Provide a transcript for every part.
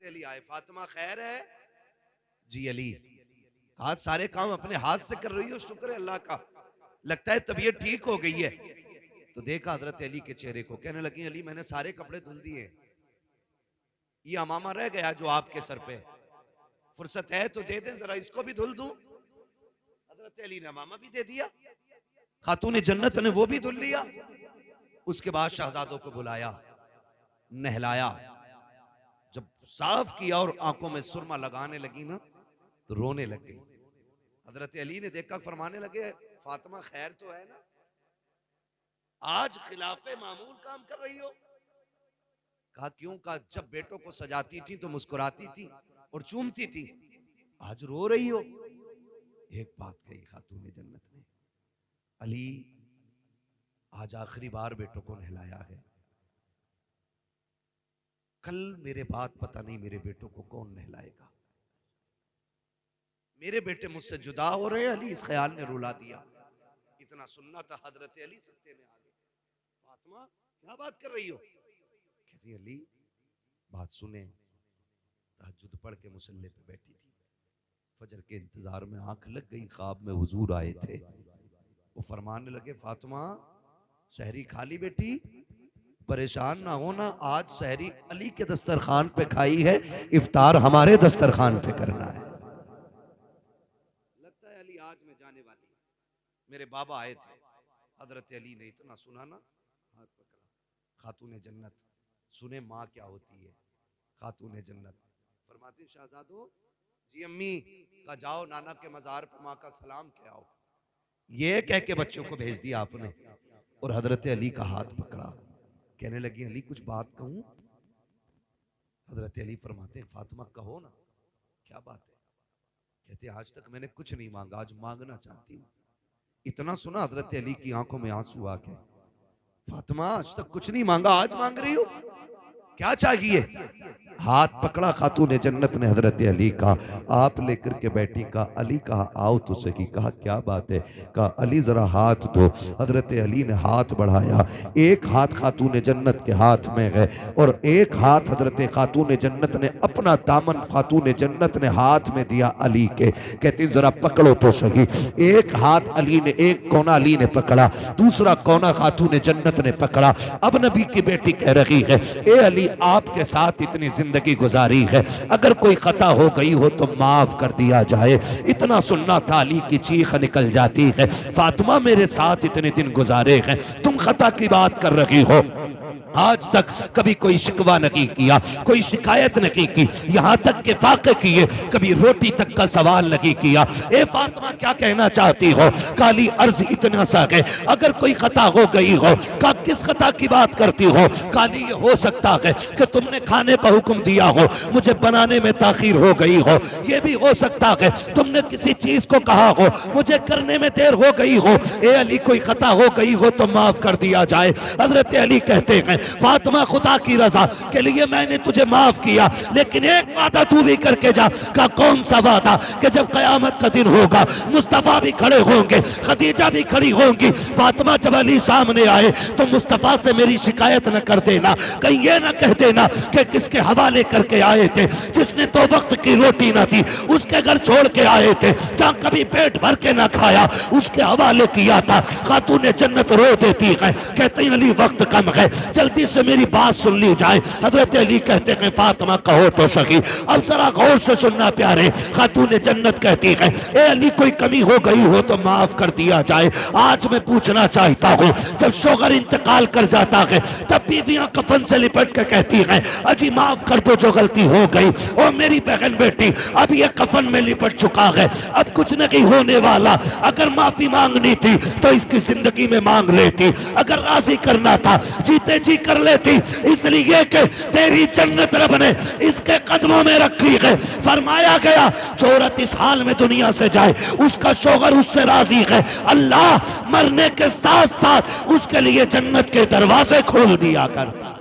अली आए, फातिमा खैर है जी अली। आज सारे काम अपने हाथ से कर रही हो, शुक्र है अल्लाह का, लगता है तबीयत ठीक हो गई है। तो देखा हजरत अली के चेहरे को, कहने लगी अली मैंने सारे कपड़े धुल दिए, ये अमामा रह गया जो आपके सर पे, फुर्सत है तो दे दें जरा इसको भी धुल दूं। हजरत अली ने अमामा भी दे दिया, खातून जन्नत ने वो भी धुल लिया। उसके बाद शहजादों को बुलाया, नहलाया, जब साफ किया और आंखों में सुरमा लगाने लगी ना तो रोने लग गई। हजरत अली ने देखा, फरमाने लगे फातिमा खैर तो है ना, आज खिलाफे मामूल काम कर रही हो? कहा क्यों? कहा जब बेटों को सजाती थी तो मुस्कुराती थी और चूमती थी, आज रो रही हो। एक बात कही खातून जन्नत ने, अली आज आखिरी बार बेटों को नहलाया है, कल मेरे बाद पता नहीं मेरे बेटों को कौन नहलाएगा। मेरे बेटे मुझसे जुदा हो रहे हैं। अली इस ख्याल ने रुला दिया। इतना सुनना था, हजरत अली सत्ते में आ गए। फातिमा क्या बात कर रही हो? कहती अली बात सुने, तहज्जुद पढ़ के मुसल्ले पे बैठी थी, फजर के इंतजार में आंख लग गई, ख्वाब में हुजूर आए थे। वो फरमाने लगे फातिमा सहरी खा ली बेटी, परेशान ना होना, आज सहरी अली के दस्तरखान पे खाई है, इफ्तार हमारे दस्तरखान पे करना है। लगता है अली आज मैं जाने वाली, मेरे बाबा आए थे। हजरत अली ने इतना सुना ना, हाथ पकड़ा। खातून जन्नत सुने माँ क्या होती है। खातून जन्नत फरमाती शहजादो जी अम्मी का जाओ नाना के मजार पे माँ का सलाम के आओ। ये कह के बच्चों को भेज दिया आपने और हजरत अली का हाथ पकड़ा। कहने लगी अली कुछ बात कहूं? हजरत अली फरमाते हैं फातिमा कहो ना, क्या बात है? कहते आज तक मैंने कुछ नहीं मांगा, आज मांगना चाहती हूँ। इतना सुना हजरत अली की आंखों में आंसू आ गए। फातिमा आज तक कुछ नहीं मांगा, आज मांग रही हो, क्या चाहिए? हाथ पकड़ा खातून जन्नत ने हजरत अली का, आप लेकर के बैठी। कहा अली कहा आओ तो सही। कहा क्या बात है? कहा अली जरा हाथ दो। हजरत अली ने हाथ बढ़ाया, एक हाथ खातून जन्नत के हाथ में है और एक हाथ हजरत खातून जन्नत ने अपना दामन खातून जन्नत ने हाथ में दिया अली के। कहती जरा पकड़ो तो सही। एक हाथ अली ने, एक कोना अली ने पकड़ा, दूसरा कोना खातून जन्नत ने पकड़ा। अब नबी की बेटी कह रही है ए अली आपके साथ इतनी जिंदगी गुजारी है, अगर कोई खता हो गई हो तो माफ कर दिया जाए। इतना सुनना था, अली की चीख निकल जाती है, फातिमा मेरे साथ इतने दिन गुजारे हैं, तुम खता की बात कर रही हो? आज तक कभी कोई शिकवा नहीं किया, कोई शिकायत नहीं की, यहाँ तक के फाके किए, कभी रोटी तक का सवाल नहीं किया। ए फातिमा क्या कहना चाहती हो? काली अर्ज इतना सा है, अगर कोई खता हो गई हो। का किस खता की बात करती हो? काली ये हो सकता है कि तुमने खाने का हुक्म दिया हो, मुझे बनाने में ताखीर हो गई हो। ये भी हो सकता है तुमने किसी चीज को कहा हो, मुझे करने में देर हो गई हो। ए अली कोई खता हो गई हो तो माफ कर दिया जाए। हजरत अली कहते हैं फातिमा खुदा की रजा के लिए मैंने तुझे माफ किया, लेकिन एक वादा तू भी करके जा। का कौन सा वादा? कि जब कयामत का दिन होगा मुस्तफा भी खड़े होंगे, खदीजा भी खड़ी होंगी। फातिमा जब अली सामने आए तो मुस्तफा से मेरी शिकायत न कर देना, कहीं ये न कह देना कि किसके हवाले करके आए थे, जिसने तो वक्त की रोटी न थी उसके घर छोड़ के आए थे, जहाँ कभी पेट भर के न खाया उसके हवाले किया था। खातून जन्नत रो देती है, कहते अली वक्त कम है, जल्दी से मेरी बात सुन ली जाए। हजरत अली कहते हैं फातिमा कहो तो सही। अब जरा गौर से सुनना प्यारे। खातून जन्नत कहती है ए अली कोई कमी हो गई हो तो माफ कर दिया जाए। आज मैं पूछना चाहता हूँ, जब शोहर इंतकाल कर जाता है तब बीवियां कफन से लिपट के कहती हैं अजी माफ कर दो जो गलती हो गई। ओ मेरी बहन बेटी अब ये कफन में लिपट चुका है, अब कुछ नहीं होने वाला। अगर माफी मांगनी थी तो इसकी जिंदगी में मांग लेती, अगर राजी करना था जीते जी कर लेती, इसलिए कि तेरी जन्नत रब ने इसके कदमों में रखी है। फरमाया गया जो औरत इस हाल में दुनिया से जाए उसका शौहर उससे राजी है, अल्लाह मरने के साथ साथ उसके लिए जन्नत के दरवाजे खोल दिया करता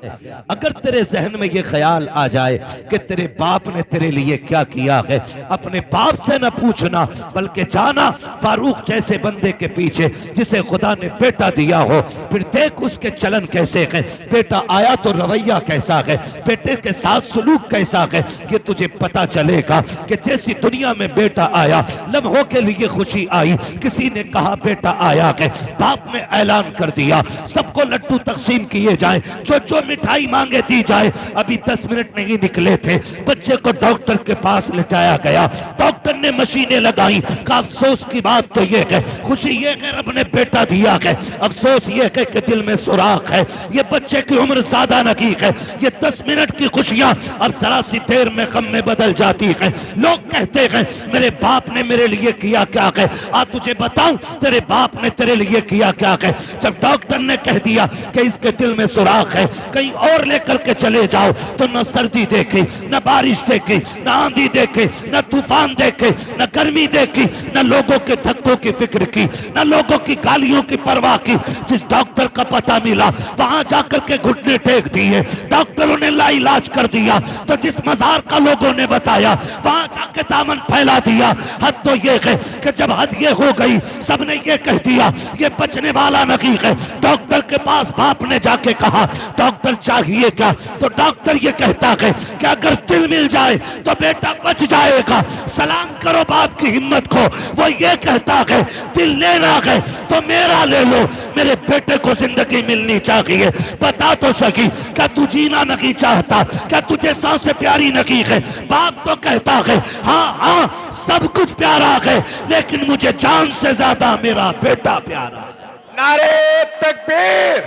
है। है। अगर तेरे जहन में ये ख्याल आ जाए कि तेरे बाप ने तेरे लिए क्या किया है, अपने बाप से न पूछना बल्कि जाना फारूक जैसे बंदे के पीछे जिसे खुदा ने बेटा दिया हो, फिर देख उसके चलन कैसे है, बेटा आया तो रवैया कैसा है, बेटे के साथ सलूक कैसा है, ये तुझे पता चलेगा कि जैसी दुनिया में बेटा आया लम्हों के लिए खुशी आई, किसी ने कहा बेटा आया है, बाप ने ऐलान कर दिया सबको लड्डू तकसीम किए जाएं, जो मिठाई मांगे दी जाए। अभी 10 मिनट नहीं निकले थे, बच्चे को डॉक्टर के पास लेटाया गया, डॉक्टर ने मशीनें लगाई। का अफसोस की बात तो ये है, खुशी ये है रब ने बेटा दिया है, अफसोस ये है कि दिल में सुराख है, ये बच्चे की उम्र ज्यादा नहीं है, ये 10 मिनट की खुशियां अब जरा सी देर में गम में बदल जाती है। लोग कहते हैं मेरे बाप ने मेरे लिए किया क्या है, आ तुझे बताऊं तेरे बाप ने तेरे लिए किया क्या है। जब डॉक्टर ने कह दिया कि इसके दिल में सुराख है, कहीं और लेकर के चले जाओ, तो न सर्दी देखी, न बारिश देखी, न आंधी देखी, न तूफान देखे, न गर्मी देखी, न लोगों के धक्कों की फिक्र की, न लोगों की गालियों की परवाह की। जिस डॉक्टर का पता मिला वहां जाकर के घुटने टेक दिए, डॉक्टरों ने लाइलाज कर दिया। तो जिस मजार का लोगों ने बताया वहां जाके दामन फैला दिया। हद तो ये है कि जब हद ये हो गई, सबने ये कह दिया ये बचने वाला नहीं है। डॉक्टर के पास बाप ने जाके कहा डॉक्टर चाहिए क्या, तो डॉक्टर ये कहता है कि अगर दिल मिल जाए तो बेटा बच जाएगा। सलाम करो बाप की हिम्मत को, वो ये कहता है दिल लेना है तो मेरा ले लो, मेरे बेटे को जिंदगी मिलनी चाहिए। बता तो सकी क्या तू जीना नहीं चाहता, क्या तुझे सांसें प्यारी नहीं है। बाप तो कहता है हाँ हाँ सब कुछ प्यारा है, लेकिन मुझे जान से ज्यादा मेरा बेटा प्यारा है। नारे तकबीर,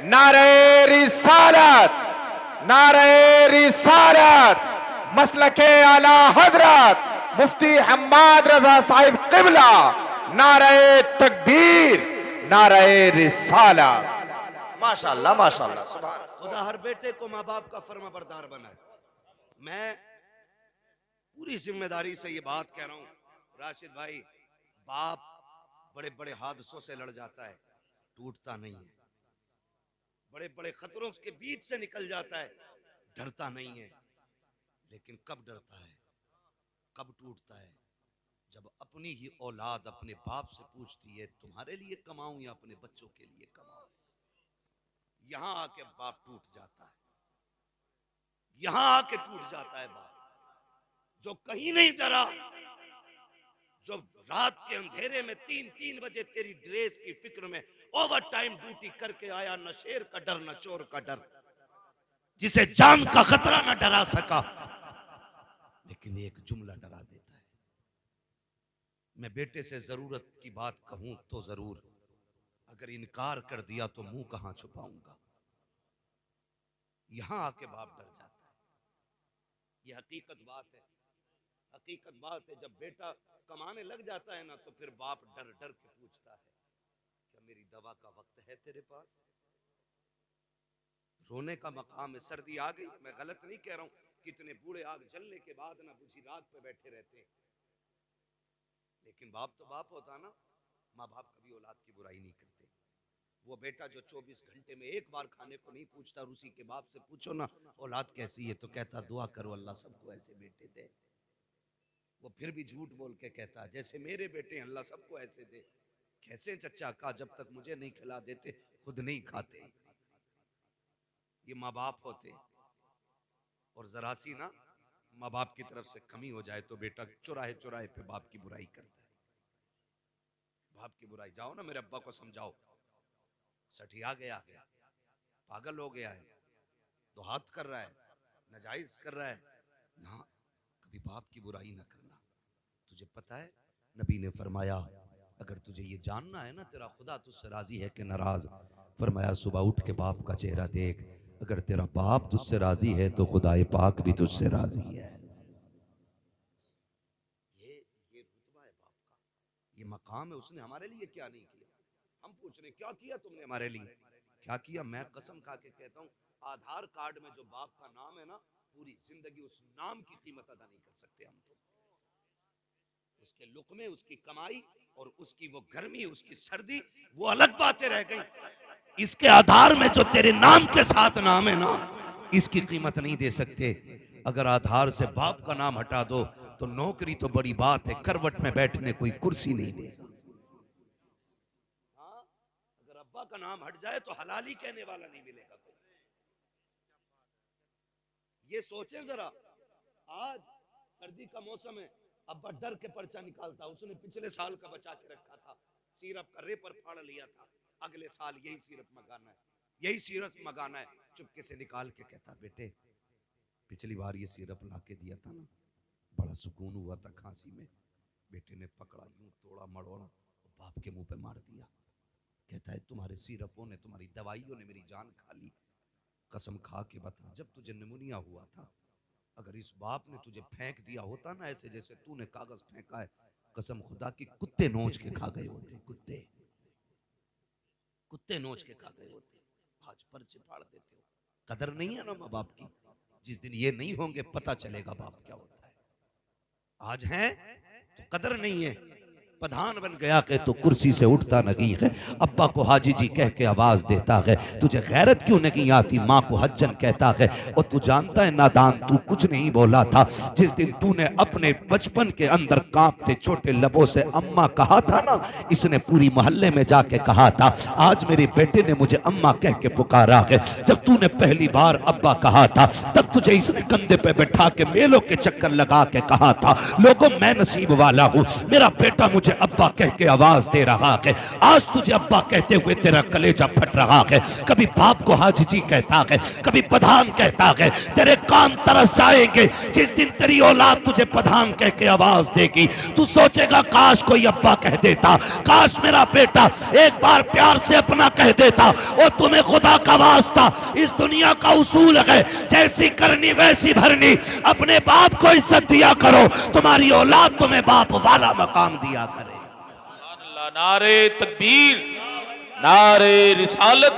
नारे रिसालत, नारे रिसालत, मसलके आला हजरत मुफ्ती हम्माद रजा साहिब क़िबला, नारे तकबीर, नारे रिसालत। माशाअल्लाह माशाअल्लाह, सुभान। खुदा हर बेटे को माँ बाप का फर्माबरदार बनाए। मैं पूरी जिम्मेदारी से ये बात कह रहा हूँ राशिद भाई, बाप बड़े बड़े हादसों से लड़ जाता है, टूटता नहीं है। बड़े बड़े खतरों के बीच से निकल जाता है, डरता नहीं है। लेकिन कब डरता है, कब टूटता है, जब अपनी ही औलाद अपने बाप से पूछती है तुम्हारे लिए कमाऊं या अपने बच्चों के लिए कमाऊं। यहां आके बाप टूट जाता है, यहां आके टूट जाता है बाप जो कहीं नहीं डरा, जो रात के अंधेरे में 3-3 बजे तेरी ड्रेस की फिक्र में ओवर टाइम ड्यूटी करके आया, न शेर का डर न चोर का डर, जिसे जान का खतरा न डरा सका, लेकिन एक जुमला डरा देता है। मैं बेटे से जरूरत की बात कहूं तो जरूर, अगर इनकार कर दिया तो मुंह कहां छुपाऊंगा। यहां आके बाप डर जाता है। यह हकीकत बात है, हकीकत बात है। जब बेटा कमाने लग जाता है ना, तो फिर बाप डर डर के पूछता है क्या मेरी दवा का वक्त है तेरे पास। रोने का मकाम है। सर्दी आ गई, मैं गलत नहीं कह रहा हूं, कितने बूढ़े आग जलने के बाद ना बुझी रात पे बैठे रहते हैं, लेकिन बाप तो बाप होता ना। माँ बाप कभी औलाद की बुराई नहीं करते। वो बेटा जो 24 घंटे में एक बार खाने को नहीं पूछता, और उसी के बाप से पूछो ना औलाद कैसी है, तो कहता दुआ करो अल्लाह सबको ऐसे बेटे दे। वो फिर भी झूठ बोल के कहता जैसे मेरे बेटे अल्लाह सबको ऐसे दे। कैसे चचा का, जब तक मुझे नहीं खिला देते खुद नहीं खाते। ये माँ बाप होते। और जरा सी ना माँ बाप की तरफ से कमी हो जाए तो बेटा चुराहे चुराहे पे बाप की बुराई करता है। बाप की बुराई, जाओ ना मेरे अब्बा को समझाओ, सठिया गया है, पागल हो गया है, तो हाथ कर रहा है, नाजायज कर रहा है ना। कभी बाप की बुराई ना करना। तुझे पता है नबी ने फरमाया अगर तुझे ये जानना है ना तेरा खुदा तुझसे राजी है कि नाराज, फरमाया सुबह उठ के बाप का चेहरा देख, अगर तेरा बाप तुझसे राजी है तो खुदाए पाक भी तुझसे राजी है। ये रुतबा है बाप का, ये मकाम है। उसने हमारे लिए क्या नहीं किया। हम पूछ रहे क्या किया तुमने हमारे लिए, क्या किया। मैं कसम खा के कहता हूँ आधार कार्ड में जो बाप का नाम है ना, पूरी जिंदगी उस नाम की कीमत अदा नहीं कर सकते हम। तो उसके लुक़मे, उसकी कमाई और उसकी वो गर्मी, उसकी सर्दी, वो अलग बातें रह गई। इसके आधार में जो तेरे नाम के साथ नाम है ना, इसकी कीमत नहीं दे सकते। अगर आधार से बाप का नाम हटा दो तो नौकरी तो बड़ी बात है, करवट में बैठने कोई कुर्सी नहीं देगा। हाँ, अगर अब्बा का नाम हट जाए तो हलाली कहने वाला नहीं मिलेगा कोई। ये सोचें जरा, आज सर्दी का मौसम है, अब्बा डर के पर्चा निकालता, उसने पिछले साल का बचा के रखा था, सिरप का रेपर फाड़ लिया था, अगले साल यही सिरप मंगाना है, यही सिरप मंगाना है। चुपके से निकाल के कहता, बेटे पिछली बार ये सिरप ला के दिया था ना, बड़ा सुकून हुआ था खांसी में। बेटे ने पकड़ा, यूं तोड़ा मड़ोड़ा, बाप के मुंह पे मार दिया। कहता है तुम्हारे सिरपों ने, तुम्हारी दवाइयों ने मेरी जान खा ली। कसम खा के बता, जब तुझे निमोनिया हुआ था, अगर इस बाप ने तुझे फेंक दिया होता ना ऐसे जैसे तूने कागज फेंका है, कसम खुदा की कुत्ते नोच के खा गए होते, कुत्ते कुत्ते नोच के खा गए होते। आज पर्चे फाड़ देते हो, कदर नहीं है ना माँ बाप की। जिस दिन ये नहीं होंगे पता चलेगा बाप क्या होता है। आज हैं तो कदर नहीं है, प्रधान बन गया के तो कुर्सी से उठता नहीं है, अब्बा को हाजी जी कह के आवाज देता है। तुझे गैरत क्यों नहीं आती, माँ को हज्जन कहता है। और तू जानता है नादान, तू कुछ नहीं बोला था जिस दिन तूने अपने बचपन के अंदर कांपते छोटे लबों से अम्मा कहा था ना, इसने पूरी मोहल्ले में जाके कहा था। आज मेरे बेटे ने मुझे अम्मा कह के पुकारा है। जब तूने पहली बार अब्बा कहा था, तब तुझे इसने कंधे पे बैठा के मेलों के चक्कर लगा के कहा था, लोगों मैं नसीब वाला हूँ, मेरा बेटा मुझे अब्बा कह के आवाज दे रहा है। आज तुझे अब्बा कहते हुए तेरा कलेजा फट रहा है। कभी बाप को हाजी जी कहता है, कभी प्रधान कहता है। तेरे कान तरस जाएंगे जिस दिन तेरी औलाद तुझे प्रधान कह के आवाज देगी। तू सोचेगा काश कोई अब्बा कह देता, काश मेरा बेटा एक बार प्यार से अपना कह देता। और तुम्हें खुदा का वास्ता, इस दुनिया का उसूल है, जैसी करनी वैसी भरनी। अपने बाप को इज्जत दिया करो, तुम्हारी औलाद तुम्हें बाप वाला मकाम दिया करे। नारे तकबीर, नारे रिसालत,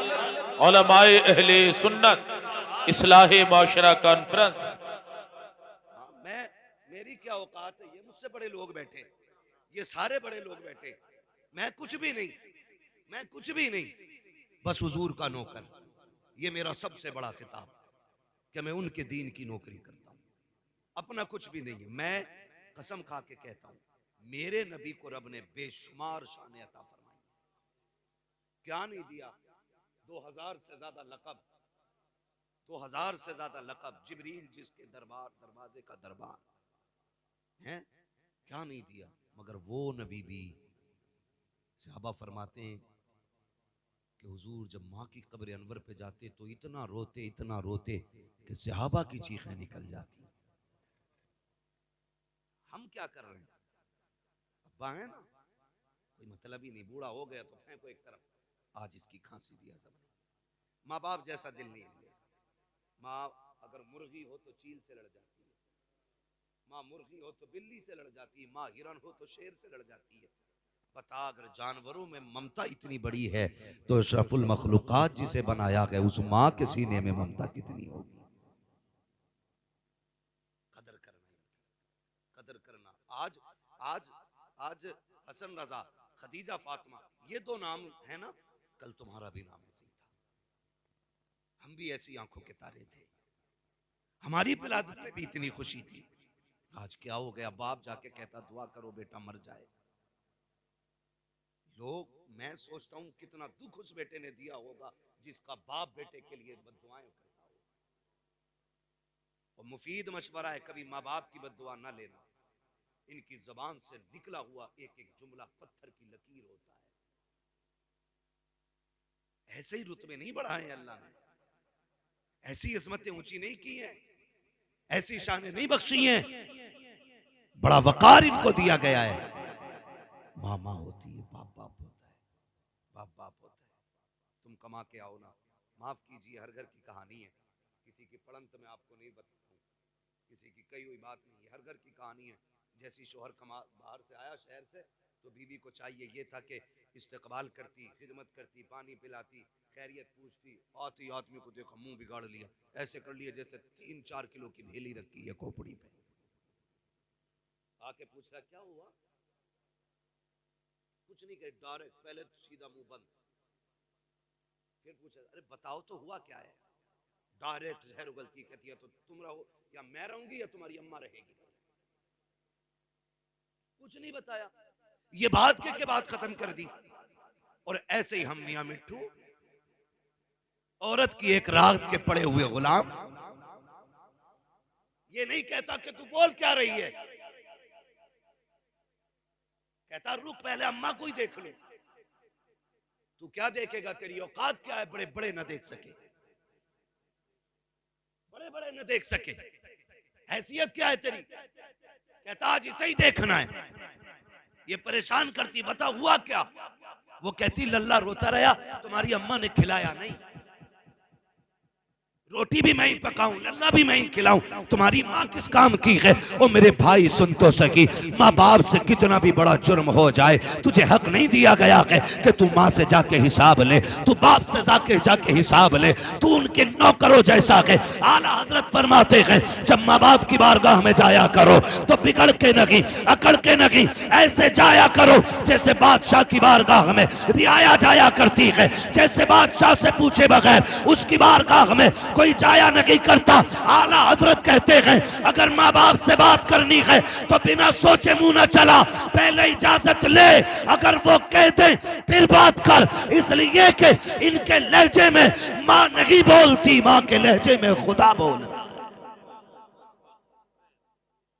उलमाए अहले सुन्नत, इस्लाहे माशरा कॉन्फ्रेंस। मेरी क्या औकात है, ये मुझसे बड़े लोग बैठे, ये सारे बड़े लोग बैठे, मैं कुछ भी नहीं, मैं कुछ भी नहीं, बस हुजूर का नौकर। ये मेरा सबसे बड़ा खिताब कि मैं उनके दीन की नौकरी करता हूं, अपना कुछ भी नहीं है। मैं कसम खा के कहता हूं, मेरे नबी को रब ने बेशुमार शान अता फरमाई, क्या नहीं दिया। 2000 से ज्यादा लकब, 2000 से ज्यादा लकब, जिब्रील जिसके दरबार दरवाजे का दरबार है, क्या नहीं दिया। मगर वो नबी भी, सहाबा फरमाते हैं कि हुजूर जब माँ की कब्र अनवर पे जाते तो इतना रोते कि सहाबा की चीखें निकल जाती। हम क्या कर रहे हैं, अब्बा है ना, कोई मतलब ही नहीं, बूढ़ा हो गया तो फेंको एक तरफ, आज इसकी खांसी भी हजम नहीं। माँ बाप जैसा दिल नहीं है। माँ अगर मुर्गी हो तो चील से लड़ जाती है, माँ मुर्गी हो तो बिल्ली से लड़ जाती है, माँ हिरन हो तो शेर से लड़ जाती है। बता, अगर जानवरों में ममता इतनी बड़ी है तो अशरफुल मखलूकात जिसे बनाया गया उस माँ के सीने में ममता कितनी होगी। कदर करना, कदर करना। आज आज आज हसन रजा, खदीजा फातिमा, ये दो नाम है ना, कल तुम्हारा भी नाम ऐसे ही था। हम भी ऐसी आंखों के तारे थे, हमारी विलादत में भी इतनी खुशी थी। आज क्या हो गया, बाप जाके कहता दुआ करो बेटा मर जाए। लोग, मैं सोचता हूं कितना दुख उस बेटे ने दिया होगा जिसका बाप बेटे के लिए बद्दुआएं करता हो। और मुफीद मशवरा है, कभी माँ बाप की बद्दुआ ना लेना। इनकी जबान से निकला हुआ एक एक जुमला पत्थर की लकीर होता है। ऐसे ही रुतबे नहीं बढ़ाए अल्लाह ने, ऐसी इस्मतें ऊंची नहीं की हैं, ऐसी शानें नहीं बख्शी हैं, बड़ा वकार इनको दिया गया है। माँ माँ होती है, बाप बाप होता है, बाप बाप होता है। तुम कमा के आओ ना, माफ कीजिए, हर घर की कहानी है, किसी की पड़ंत में आपको नहीं बताऊं, किसी की कही हुई बात नहीं है, हर घर की कहानी है। जैसी शोहर कमा बाहर से आया शहर से, तो बीवी को चाहिए ये था कि इस्तकबाल करती, खिदमत करती, पानी पिलाती, खैरियत पूछती। आती आदमी को देखा मुंह बिगाड़ लिया, ऐसे कर लिया जैसे 3-4 किलो की भेली रखी है खोपड़ी पे। आके पूछता क्या हुआ, कुछ नहीं कहे, डायरेक्ट पहले तो सीधा मुंह बंद, फिर पूछा अरे बताओ तो हुआ क्या है। डायरेक्ट जहर उगलती कहती है तो तुम रहो या मैं रहूंगी या तुम्हारी अम्मा रहेगी। कुछ नहीं बताया, ये बात के बात खत्म कर दी। और ऐसे ही हम मियां मिट्ठू औरत की एक रात के पड़े हुए गुलाम, ये नहीं कहता कि तू बोल क्या रही है, कहता रुक पहले अम्मा को ही देख लो। तू क्या देखेगा, तेरी औकात क्या है, बड़े बड़े न देख सके, बड़े बड़े न देख सके, हैसियत क्या है तेरी। कहता आज इसे ही देखना है। ये परेशान करती, बता हुआ क्या। वो कहती लल्ला रोता रहा, तुम्हारी अम्मा ने खिलाया नहीं, रोटी भी मैं ही पकाऊं, लल्ला भी मैं ही खिलाऊं, तुम्हारी माँ किस काम की है। ओ मेरे भाई सुन तो सकी, माँ बाप से कितना भी बड़ा जुर्म हो जाए, तुझे हक नहीं दिया गया है कि तू माँ से जाके हिसाब ले, तू बाप से जाके हिसाब ले, तू उनके नौकरों जैसा है। आला हजरत फरमाते हैं जब माँ बाप की बारगाह में जाया करो तो बिगड़ के नहीं, अकड़ के नहीं, ऐसे जाया करो जैसे बादशाह की बारगाह में रियाया जाया करती है, जैसे बादशाह से पूछे बगैर उसकी बारगाह में कोई जाया नहीं करता। आला हजरत कहते हैं अगर माँ बाप से बात करनी है तो बिना सोचे मुंह न चला, पहले इजाजत ले, अगर वो कह दे फिर बात कर, इसलिए कि इनके लहजे में माँ नहीं बोलती, माँ के लहजे में खुदा बोलता,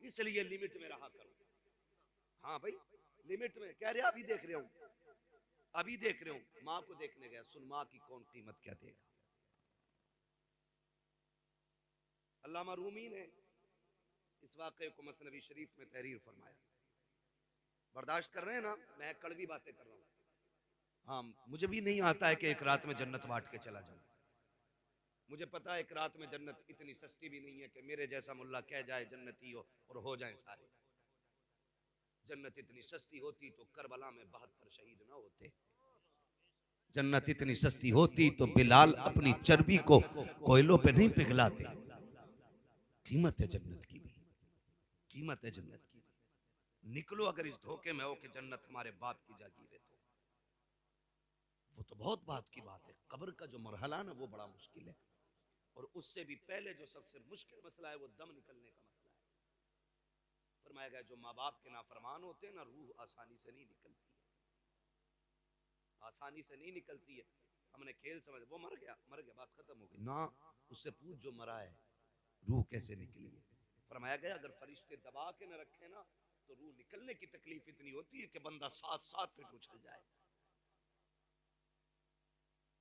इसलिए लिमिट में रहा करो। हाँ भाई लिमिट में, कह रहे अभी देख रहे हूं, अभी देख रहे हूं, माँ को देखने गया, सुन माँ की कौन कीमत क्या देगा। अल्लामा रूमी ने इस वाक़े को मसनवी शरीफ में तहरीर फरमाया। बर्दाश्त कर रहे हैं ना, मैं कड़वी बातें कर रहा हूँ। हाँ मुझे भी नहीं आता है कि एक रात में जन्नत बांट के चला जाऊं। मुझे पता है एक रात में जन्नत इतनी सस्ती भी नहीं है कि मेरे जैसा मुल्ला कह जाए जन्नती हो और हो जाए सारे। जन्नत इतनी सस्ती होती तो करबला में 72 शहीद ना होते। जन्नत इतनी सस्ती होती तो बिलाल अपनी चर्बी को कोयलों पे नहीं पिघलाते। कीमत है जन्नत की भी, कीमत है जन्नत की भी। निकलो अगर इस धोखे में हो कि जन्नत हमारे बाप की जागीर है, तो वो तो बहुत बात की बात है। कब्र का जो मरहला ना वो बड़ा मुश्किल है, और उससे भी पहले जो सबसे मुश्किल मसला है वो दम निकलने का मसला है। फरमाया गया जो माँ बाप के नाफरमान होते हैं ना, रूह आसानी से नहीं निकलती है, आसानी से नहीं निकलती है। हमने खेल समझ, वो मर गया बात खत्म हो गई ना, उससे पूछ जो मरा है रूह कैसे निकली है। फरमाया गया अगर फरिश्ते दबा के न रखे ना तो रूह निकलने की तकलीफ इतनी होती है कि बंदा 7-7 फीट उछल जाए।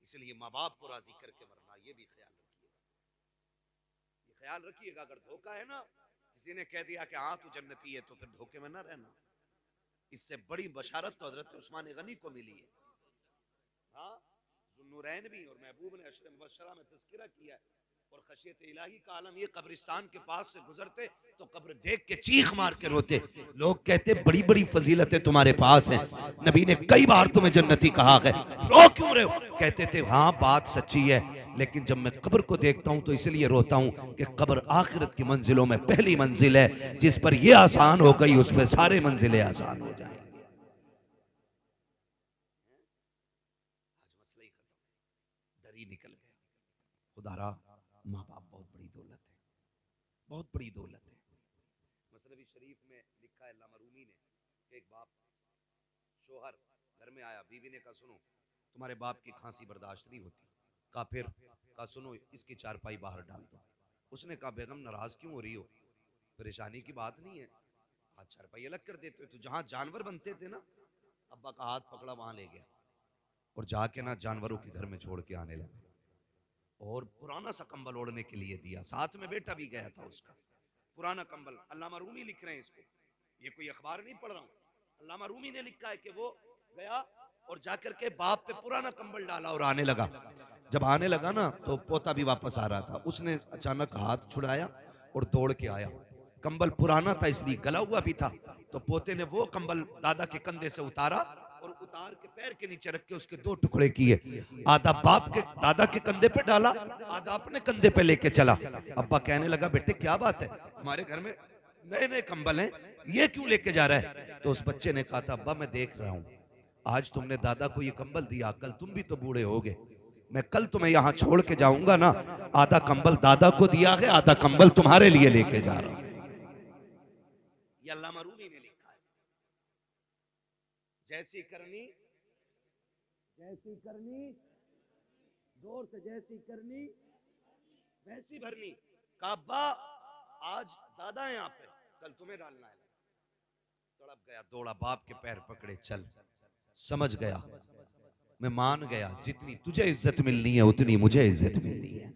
इसलिए माँ बाप को राजी करके मरना, ये भी ख्याल रखिएगा, ये ख्याल रखिएगा। अगर धोखा है ना, किसी ने कह दिया कि हाँ तू जन्नती है, तो फिर धोखे में ना रहना। इससे बड़ी बशारत तो हजरत उस्मान गनी को मिली है। हाँ ज़ुन्नूरैन भी और महबूब ने अशर मुबश्शरा में तज़किरा किया है। और खशियत इलाही का आलम ये, कब्रिस्तान के पास से गुजरते तो कब्र देख के चीख मार के रोते। लोग कहते बड़ी बड़ी फजीलतें तुम्हारे पास हैं, नबी ने कई बार तुम्हें जन्नती कहा है, रो क्यों रहे हो। कहते थे हाँ बात सच्ची है, लेकिन जब मैं कब्र को देखता हूं तो इसलिए रोता हूं कि कब्र आखिरत की मंजिलों में पहली मंजिल है, जिस पर यह आसान हो गई उस पर सारे मंजिलें आसान हो जाएंगी। आज मसला ही खत्म, डर ही निकल गया। खुदारा माँ बाप बहुत बड़ी दौलत है, बहुत बड़ी दौलत है। मसनवी शरीफ में लिखा है अल्लामा रूमी ने, एक बाप शोहर घर में आया, बीवी ने कहा सुनो तुम्हारे बाप की खांसी बर्दाश्त नहीं होती। कहा फिर, कहा सुनो इसकी चारपाई बाहर डाल दो। उसने कहा बेगम नाराज क्यों हो रही हो, परेशानी की बात नहीं है, हाथ चारपाई अलग कर देते हो। तो जहाँ जानवर बनते थे ना, अब्बा का हाथ पकड़ा वहां ले गया और जाके ना जानवरों के घर में छोड़ के आने लगा, और पुराना सा कंबल ओढ़ने के लिए दिया, साथ में बेटा भी गया था उसका, पुराना कंबल। अल्लामा रूमी लिख रहे हैं इसको, ये कोई अखबार नहीं पढ़ रहा हूँ, अल्लामा रूमी ने लिखा है कि वो गया और जाकर के बाप पे पुराना कंबल डाला और आने लगा। जब आने लगा ना तो पोता भी वापस आ रहा था, उसने अचानक हाथ छुड़ाया और दौड़ के आया। कंबल पुराना था इसलिए गला हुआ भी था, तो पोते ने वो कंबल दादा के कंधे से उतारा और उतार के पैर के नीचे रख के उसके 2 टुकड़े किए, आधा बाप के दादा के कंधे पे डाला, आधा अपने कंधे पे लेके चला। अब्बा कहने लगा बेटे क्या बात है, हमारे घर में नए नए कंबल हैं, ये क्यों लेके जा रहा है। तो उस बच्चे ने कहा था अब्बा मैं देख रहा हूँ आज तुमने दादा को ये कंबल दिया, कल तुम भी तो बूढ़े होगे, मैं कल तुम्हें यहां छोड़ के जाऊंगा ना, आधा कंबल दादा को दिया है, आधा कंबल तुम्हारे लिए लेके जा रहा हूं। ये अल्लामा रूमी ने लिखा है। जैसी करनी जोर से, जैसी करनी वैसी भरनी। काबा आज दादा है यहाँ पे, कल तुम्हें डालना है। तड़प गया, दौड़ा, बाप के पैर पकड़े, चल। समझ गया, मैं मान गया, जितनी तुझे इज्जत मिलनी है उतनी मुझे इज्जत मिलनी है।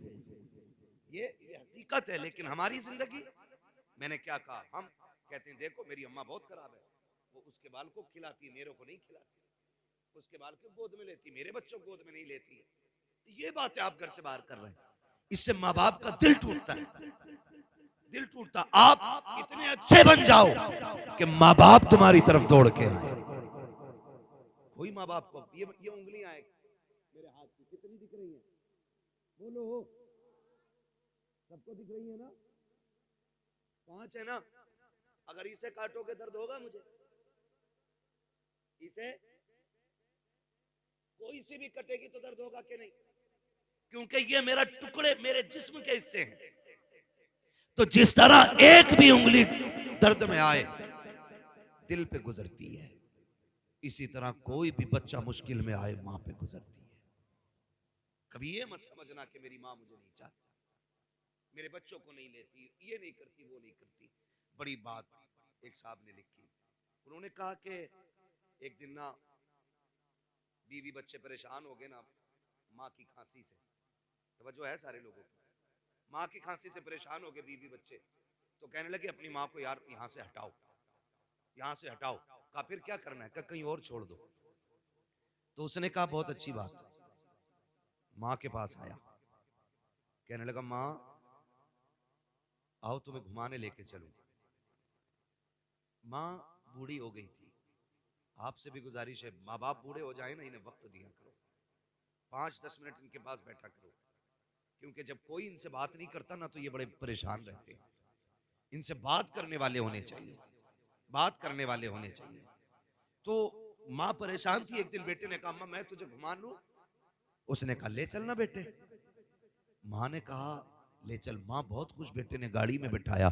ये हकीकत है। लेकिन हमारी जिंदगी, मैंने क्या कहा, हम कहते हैं देखो मेरी अम्मा बहुत खराब है, वो उसके बाल को खिलाती है, मेरे को नहीं खिलाती, उसके बाल को गोद में लेती, मेरे बच्चों को गोद में नहीं लेती है। ये बातें आप घर से बाहर कर रहे हैं, इससे माँ बाप का दिल टूटता है, दिल टूटता। आप इतने अच्छे बन जाओ कि माँ बाप तुम्हारी तरफ दौड़ के आए। कोई माँ बाप को ये उंगलियां आए मेरे हाथ की कितनी दिख रही हैं? बोलो, सबको दिख रही है ना? 5 है ना? अगर इसे काटोगे दर्द होगा मुझे? इसे कोई सी भी कटेगी तो दर्द होगा कि नहीं? क्योंकि ये मेरा टुकड़े, मेरे जिस्म के हिस्से हैं। तो जिस तरह एक भी उंगली दर्द में आए दिल पे गुजरती है, इसी तरह कोई भी बच्चा मुश्किल में आए मां पे गुजरती है। कभी ये मत समझना कि मेरी मां मुझे नहीं चाहती, मेरे बच्चों को नहीं लेती, ये नहीं करती, वो नहीं करती। बड़ी बात एक साहब ने लिखी, उन्होंने कहा कि एक दिन ना बीवी बच्चे परेशान हो गए ना माँ की खांसी से। तवज्जो है सारे लोगों को? माँ की खांसी से परेशान हो गए बीवी बच्चे, तो कहने लगे अपनी माँ को यार यहाँ से हटाओ, यहाँ से हटाओ। कहा फिर क्या करना है? कहा कहीं और छोड़ दो। तो उसने कहा बहुत अच्छी बात। माँ के पास आया, कहने लगा माँ आओ तुम्हें घुमाने लेके चलूं। माँ बूढ़ी हो गई थी, आपसे भी गुजारिश है माँ बाप बूढ़े हो जाए ना, इन्हें वक्त दिया करो, 5-10 मिनट इनके पास बैठा करो, क्योंकि जब कोई इनसे बात नहीं करता ना तो ये बड़े परेशान रहते हैं। इनसे बात करने वाले होने चाहिए, बात करने वाले होने चाहिए। तो माँ परेशान थी। एक दिन बेटे ने कहा अम्मा मैं तुझे घुमा लूं? उसने कहा ले चलना बेटे। माँ ने कहा ले चल। माँ बहुत खुश, बेटे ने गाड़ी में बिठाया,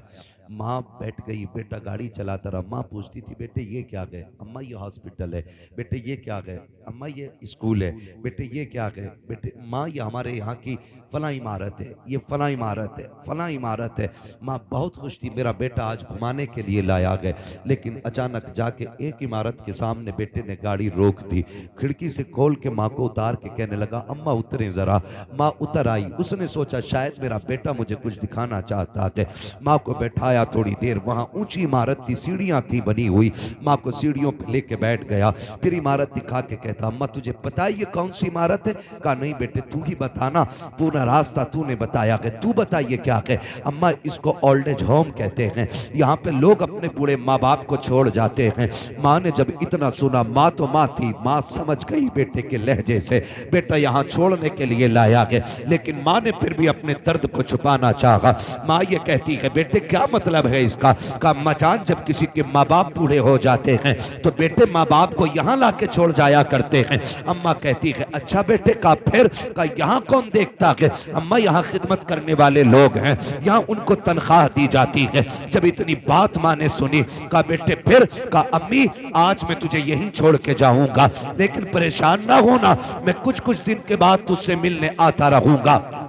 माँ बैठ गई, बेटा गाड़ी चलाता रहा। माँ पूछती थी बेटे ये क्या गए? अम्मा ये हॉस्पिटल है। बेटे ये क्या गए? अम्मा ये स्कूल है। बेटे ये क्या गए? बेटे माँ ये हमारे यहाँ की फला इमारत है, ये फला इमारत है, फला इमारत है। माँ बहुत खुश थी, मेरा बेटा आज घुमाने के लिए लाया गए। लेकिन अचानक जाके एक इमारत के सामने बेटे ने गाड़ी रोक दी, खिड़की से खोल के माँ को उतार के कहने लगा अम्मा उतरे जरा। माँ उतर आई। उसने सोचा शायद मेरा बेटा मुझे कुछ दिखाना चाहता है। माँ को बैठाया, थोड़ी देर वहां ऊंची इमारत थी, सीढ़ियां थी बनी हुई। माँ को सीढ़ियों पे लेके बैठ गया, फिर इमारत दिखा के कहता अम्मा तुझे पता है ये कौन सी इमारत है? कहा नहीं बेटे तू ही बताना, पूरा रास्ता तूने बताया है, तू बता ये क्या है? अम्मा इसको ओल्ड एज होम कहते हैं, यहाँ पे लोग अपने बूढ़े माँ बाप को छोड़ जाते हैं। माँ ने जब इतना सुना, माँ तो माँ थी, माँ समझ गई बेटे के लहजे से बेटा यहाँ छोड़ने के लिए लाया गया। लेकिन माँ ने फिर भी अपने दर्द को छुपाना चाहा। माँ ये कहती है बेटे क्या मतलब है इसका? का मचान जब किसी के माँ बाप बूढ़े हो जाते हैं तो बेटे माँ बाप को यहाँ ला के छोड़ जाया करते हैं। अम्मा कहती है अच्छा बेटे का फिर? का यहाँ कौन देखता है? अम्मा यहाँ खिदमत करने वाले लोग हैं, यहाँ उनको तनख्वाह दी जाती है। जब इतनी बात माँ ने सुनी, का बेटे फिर? का अम्मी आज मैं तुझे यहीं छोड़ के जाऊंगा, लेकिन परेशान ना होना, मैं कुछ कुछ दिन के बाद तुझसे मिलने आता रहूंगा।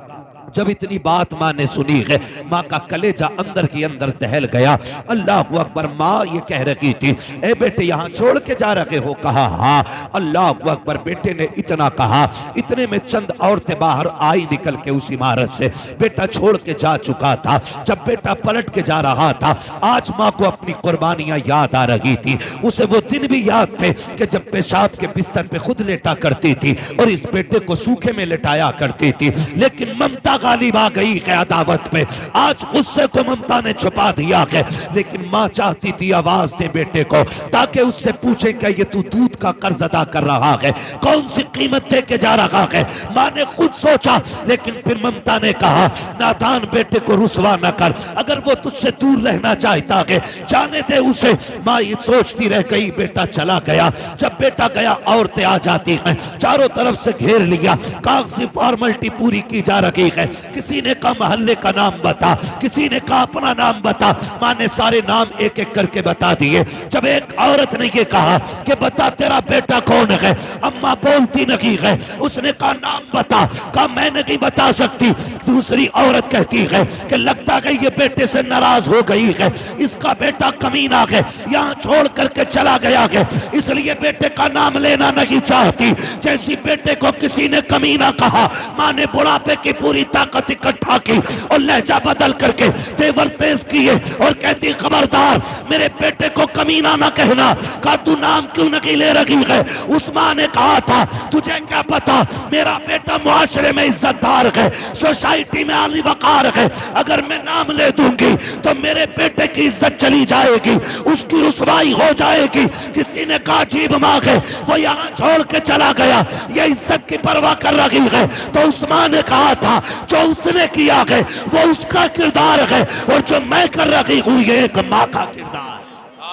जब इतनी बात माँ ने सुनी है, माँ का कलेजा अंदर ही अंदर दहल गया। अल्लाह अकबर। माँ ये कह रही थी ए बेटे यहाँ छोड़ के जा रहे हो? कहा हाँ। अल्लाह अकबर। बेटे ने इतना कहा, इतने में चंद औरतें बाहर आई निकल के उस इमारत से। बेटा छोड़ के जा चुका था। जब बेटा पलट के जा रहा था, आज माँ को अपनी कुर्बानियां याद आ रही थी। उसे वो दिन भी याद थे कि जब पेशाब के बिस्तर पे खुद लेटा करती थी और इस बेटे को सूखे में लेटाया करती थी। लेकिन ममता गालिब आ गई है अदावत पे। आज गुस्से को ममता ने छुपा दिया है, लेकिन माँ चाहती थी आवाज दे बेटे को, ताकि उससे पूछे कि ये तू दूध का कर्ज अदा कर रहा है, कौन सी कीमत दे के जा रहा है। माँ ने खुद सोचा, लेकिन फिर ममता ने कहा नादान बेटे को रुसवा न कर, अगर वो तुझसे दूर रहना चाहता है जाने दे उसे। माँ ये सोचती रह गई, बेटा चला गया। जब बेटा गया औरतें आ जाती हैं, चारों तरफ से घेर लिया, कागजी फॉर्मेलिटी पूरी की जा रही है। किसी ने कहा मोहल्ले का नाम बता, किसी ने कहा अपना नाम बता। माँ ने सारे नाम एक एक करके बता दिए। जब एक औरत ने ये कहा कि बता तेरा बेटा कौन है, अम्मा बोलती नहीं है। उसने कहा नाम बता, कहा मैं नहीं बता सकती। दूसरी औरत कहती है कि लगता है ये बेटे से नाराज हो गई है, इसका बेटा कमीना है, यहाँ छोड़ करके चला गया है, इसलिए बेटे का नाम लेना नहीं चाहती। जैसी बेटे को किसी ने कमीना कहा, माँ ने बुढ़ापे की पूरी ताकत इकट्ठा की और लहजा बदल करके तेवर तेज किए और कहती खबरदार मेरे बेटे को कमीना ना कहना। कहा तू नाम क्यों नहीं ले रही है? उस माँ ने कहा था तुझे क्या पता, मेरा बेटा मुआशरे में इज्जतदार है, सोसाइटी में आली वकार है, अगर मैं नाम ले दूंगी तो मेरे बेटे की इज्जत चली जाएगी, उसकी रुसवाई हो जाएगी। किसी ने कहा अजीब माँ है, वो यहाँ छोड़ के चला गया, ये इज्जत की परवाह कर रही है। तो उस माँ ने कहा था जो उसने किया है वो उसका किरदार है, और जो मैं कर रही हूँ ये एक माँ का किरदार।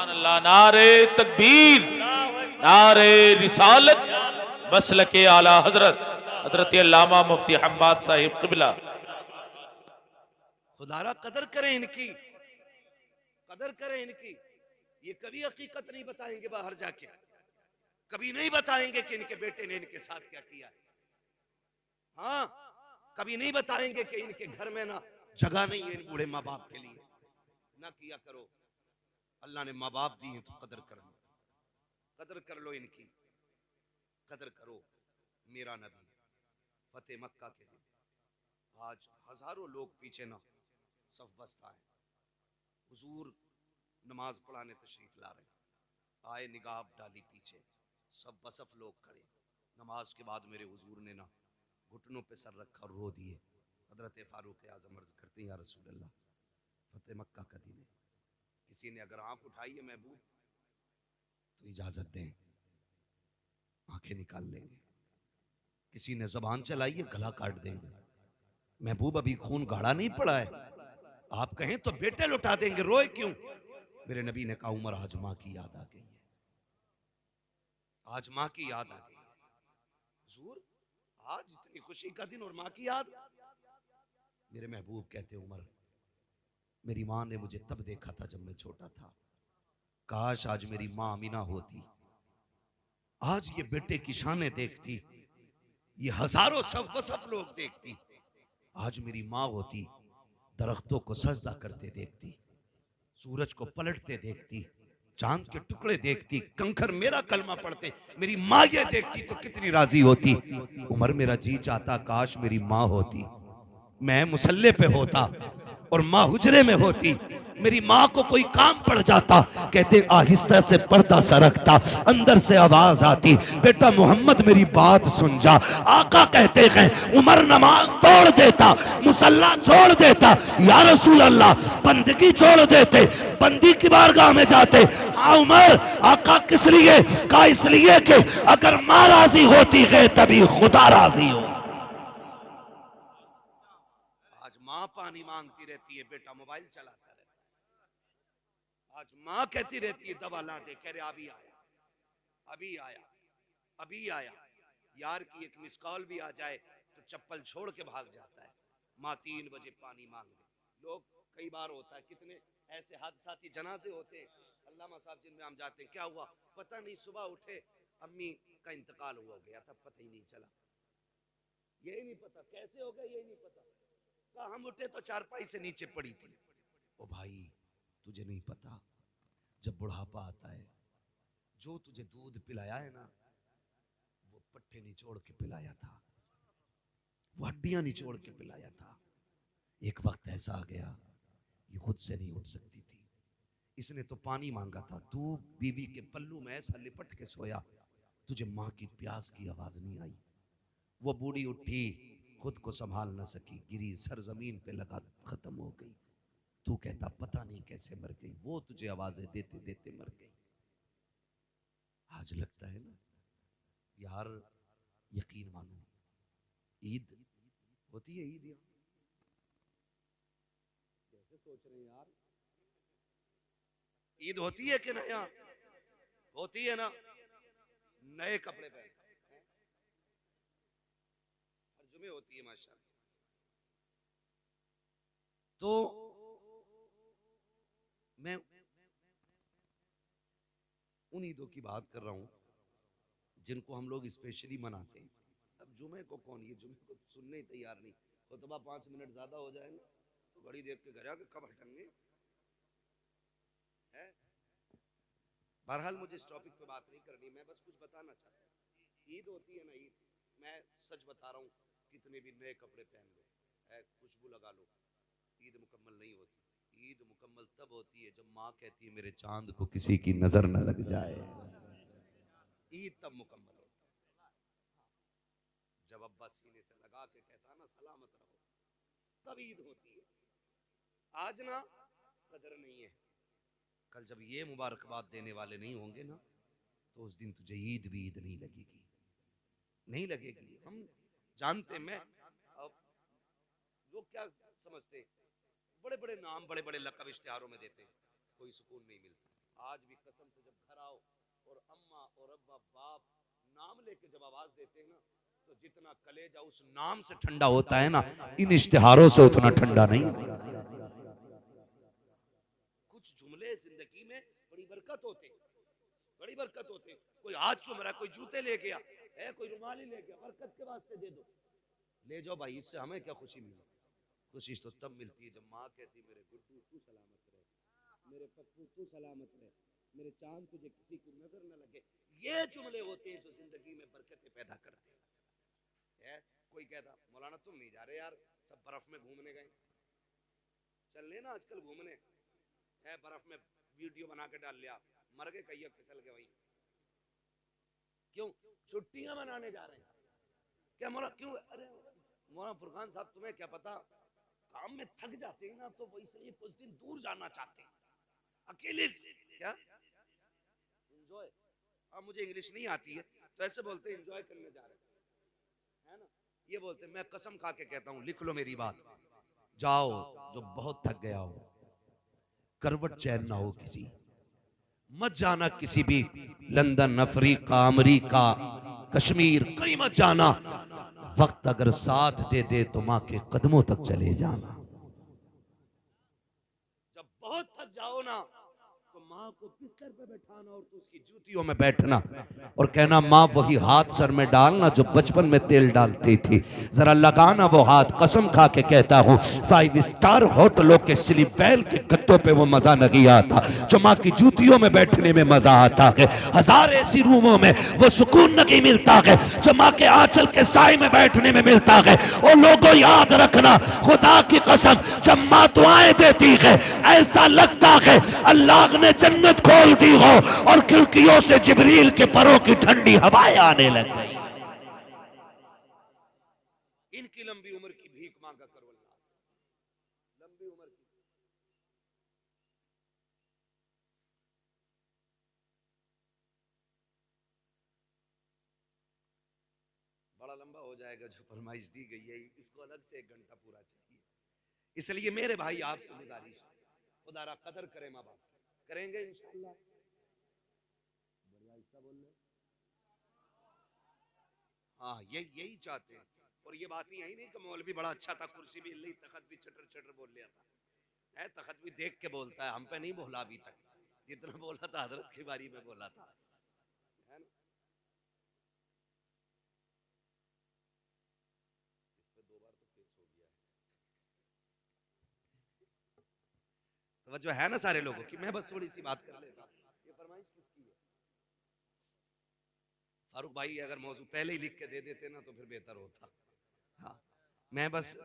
अल्लाह, नारे तकबीर, नारे रिसालत, मसलके आला हजरत हजरत अल्लामा मुफ्ती हम्माद साहिब क़िबला। खुदारा कदर करें इनकी, कदर करें इनकी। ये कभी हकीकत नहीं बताएंगे बाहर जाके, कभी नहीं बताएंगे कि इनके बेटे ने इनके साथ क्या किया है। हाँ, कभी नहीं बताएंगे कि इनके घर में ना जगह नहीं है इन बूढ़े माँ बाप के लिए। ना किया करो, अल्लाह ने माँ बाप दिए तो कदर कर लो, कदर कर लो इनकी, कदर करो। मेरा नबी फतेह मक्का के दिन आज हजारों लोग पीछे ना सफ बस्ता है, हुजूर नमाज पढ़ाने तशरीफ ला रहे, आए निगाह डाली पीछे, सब बसफ लोग खड़े। नमाज के बाद मेरे हुजूर ने ना घुटनों पे सर रखा और रो दिए। हजरत फारूक आजम अर्ज करते हैं या रसूल अल्लाह, फतेह मक्का का दिन है, किसी ने अगर आंख उठाई है महबूब तो इजाजत दें, आंखें निकाल लेंगे। किसी ने जबान चलाई है गला काट देंगे। महबूब अभी खून गाढ़ा नहीं पड़ा है, आप कहें तो बेटे लुटा देंगे, रोए क्यों? मेरे नबी ने कहा उमर आज माँ की याद आ गई है, आज माँ की याद आ गई है। हुजूर आज इतनी खुशी का दिन और माँ की याद। मेरे महबूब कहते उमर मेरी माँ ने मुझे तब देखा था जब मैं छोटा था, काश आज मेरी माँ अमीना होती, आज ये बेटे की शानें देखती, ये हजारों सब बसफ लोग देखती। आज मेरी माँ होती, दरख्तों को सजदा करते देखती, सूरज को पलटते देखती, चांद के टुकड़े देखती, कंकर मेरा कलमा पढ़ते, मेरी माँ ये देखती तो कितनी राजी होती। उमर मेरा जी चाहता काश मेरी माँ होती, मैं मुसल्ले पे होता और माँ हुजरे में होती, मेरी माँ को कोई काम पड़ जाता, कहते आहिस्ता से पर्दा सरकता, अंदर से आवाज आती बेटा मोहम्मद मेरी बात सुन जा। आका कहते हैं उमर नमाज तोड़ देता, मुसल्ला छोड़ देता, या रसूल अल्लाह बंदगी छोड़ देते, बंदी की बारगाह में जाते। हाँ उमर, आका किस लिए? का इसलिए कि अगर माँ राजी होती है तभी खुदा राजी हो। आज माँ पानी मांगती रहती है, बेटा मोबाइल चलाता रहता है। आज माँ कहती रहती है दवा ला दे, कह रहे अभी आया, अभी आया, अभी आया। यार की एक मिस कॉल भी आ जाए तो चप्पल छोड़ के भाग जाता है। माँ 3 बजे पानी मांग ले। लोग कई बार होता है, कितने ऐसे हादसाती जनाजे होते हैं, अल्लामा साहब जिनमें हम जाते हैं, क्या हुआ पता नहीं, सुबह उठे अम्मी का इंतकाल हो गया था, पता ही नहीं चला, यही नहीं पता कैसे हो गया, यही नहीं पता। कहा हम उठे तो चारपाई से नीचे पड़ी थी। ओ भाई तुझे नहीं पता, जब बुढ़ापा आता है जो तुझे दूध पिलाया है ना, वो पट्टे निचोड़ के पिलाया था, वो हड्डियां निचोड़ के पिलाया था। एक वक्त ऐसा आ गया ये खुद से नहीं उठ सकती थी, इसने तो पानी मांगा था, तू बीवी के पल्लू में ऐसा लिपट के सोया, तुझे माँ की प्यास की आवाज नहीं आई। वो बूढ़ी उठी, खुद को संभाल न सकी, गिरी सरजमीन पे लगा, खत्म हो गई। तू कहता पता नहीं कैसे मर गई, वो तुझे आवाजें देते देते मर गई। आज लगता है ना यार, यकीन मानो, ईद होती है, ईद यहाँ कैसे सोच रहे हैं यार, ईद होती है कि ना, यहाँ होती है ना, नए कपड़े पहन हर जुमे होती है माशाल्लाह। तो मैं उन ईदों की बात कर रहा हूं जिनको हम लोग स्पेशली मनाते हैं। अब जुमे को कौन, ये जुमे को सुनने ही तैयार नहीं। खुतबा 5 मिनट ज्यादा हो जाए ना तो घड़ी देख के घर आके कब हटेंगे है। बहरहाल मुझे इस टॉपिक पे बात नहीं करनी, मैं बस कुछ बताना चाहता हूँ। ईद होती है ना, ईद, मैं सच बता रहा हूँ, कितने भी नए कपड़े पहन लो, खुशबू लगा लो, ईद मुकम्मल नहीं होती। ईद मुकम्मल तब होती है जब माँ कहती है मेरे चांद को किसी की नजर न लग जाए। ईद तब मुकम्मल होती है जब अब्बा सीने से लगा के कहता ना सलामत रहो, तब ईद होती है। आज ना कदर नहीं है, कल जब ये मुबारकबाद देने वाले नहीं होंगे ना तो उस दिन तुझे ईद भी ईद नहीं लगेगी, नहीं लगेगी। हम जानते, मैं अब लोग क्या समझते, बड़े बड़े नाम, बड़े बड़े लक़ब इश्तिहारों में देते हैं, कोई सुकून नहीं मिलता। आज भी कसम से जब घर आओ और अम्मा और अब्बा बाप नाम लेके जब आवाज देते हैं ना, तो जितना कलेजा उस नाम से ठंडा होता है ना, इन इश्तिहारों से उतना ठंडा नहीं। कुछ जुमले जिंदगी में बड़ी बरकत होते, बड़ी बरकत होते। कोई हाथ चूम रहा है, कोई जूते ले गया है, कोई रुमाल ही ले गया, बरकत के वास्ते दे दो, ले जाओ भाई, इससे हमें क्या खुशी मिली। खुशी तो तब मिलती है जब माँ कहती मेरे गुड्डू तू सलामत रहे, मेरे पप्पू तू सलामत रहे, मेरे चांद तुझे किसी की नजर न लगे। ये जुमले होते हैं जो जिंदगी में बरकतें पैदा करते हैं। कोई कहता मौलाना तुम नहीं जा रहे यार, सब बर्फ में घूमने गए, चल लेना आजकल घूमने है, बर्फ में वीडियो बना के डाल लिया, मर गए कहीं फिसल गए वहीं। क्यों छुट्टियां मनाने जा रहे हैं क्या मौला? क्यों? अरे मौलाना फुरकान साहब तुम्हें क्या पता, काम में थक जाते हैं ना तो वो इसलिए कुछ दिन दूर जाना चाहते हैं, अकेले। क्या एंजॉय? अब मुझे इंग्लिश नहीं आती है तो ऐसे बोलते हैं एंजॉय करने जा रहे हैं, है ना। ये बोलते हैं, मैं कसम खा के कहता हूँ, लिख लो मेरी बात, जाओ जो बहुत थक गया हो, करवट चैन ना हो किसी, मत जाना किसी भी लंदन, अफ्रीका, अमेरिका, कश्मीर, कहीं मत जाना। वक्त अगर साथ दे दे तो माँ के कदमों तक चले जाना। जब बहुत थक जाओ ना तो माँ को बिस्तर पे बैठाना और तो उसकी जूतियों में बैठना और कहना माँ वही हाथ सर में डालना जो बचपन में तेल डालती थी, जरा लगाना वो हाथ। कसम खा के कहता हूँ 5 स्टार होटलों के स्लीप वेल के गद्दों पे वो मजा नहीं आता जो माँ की जूतियों में बैठने में मजा आता है। 1000 ऐसी रूमों में वो सुकून नहीं मिलता है जो माँ के आंचल के साए में बैठने में मिलता है। और लोगों याद रखना, खुदा की कसम, जब माँ दुआएं देती है ऐसा लगता है अल्लाह ने जन्नत खोल दी हो और खिड़कियों से जिब्रील के परों की ठंडी हवाएं आने लग गई। इनकी लंबी उम्र की भीख मांगा करो अल्लाह, लंबी उम्र की। बड़ा लंबा हो जाएगा जो फरमाइश दी गई है, इसको अलग से 1 घंटा पूरा चाहिए। इसलिए मेरे भाई आपसे गुजारिश, खुदा रा कदर करें, माँ बाप करेंगे इंशाअल्लाह। बढ़िया हिस्सा बोल रहे, हाँ यही चाहते हैं। और ये बात यही नहीं कि मौलवी बड़ा अच्छा था, कुर्सी भी हिल, तखत भी चटर चटर बोल लिया था, है तखत भी देख के बोलता है, हम पे नहीं बोला अभी तक, जितना बोला था हजरत की बारी में बोला था, है ना। इस पे 2 बार तो केस हो गया है। तो जो है ना सारे लोगों की, मैं बस थोड़ी सी बात कर लेता। ये फरमाइश किसकी है? फारूक भाई अगर मौजू पहले ही लिख के दे देते ना तो फिर बेहतर होता। हाँ मैं बस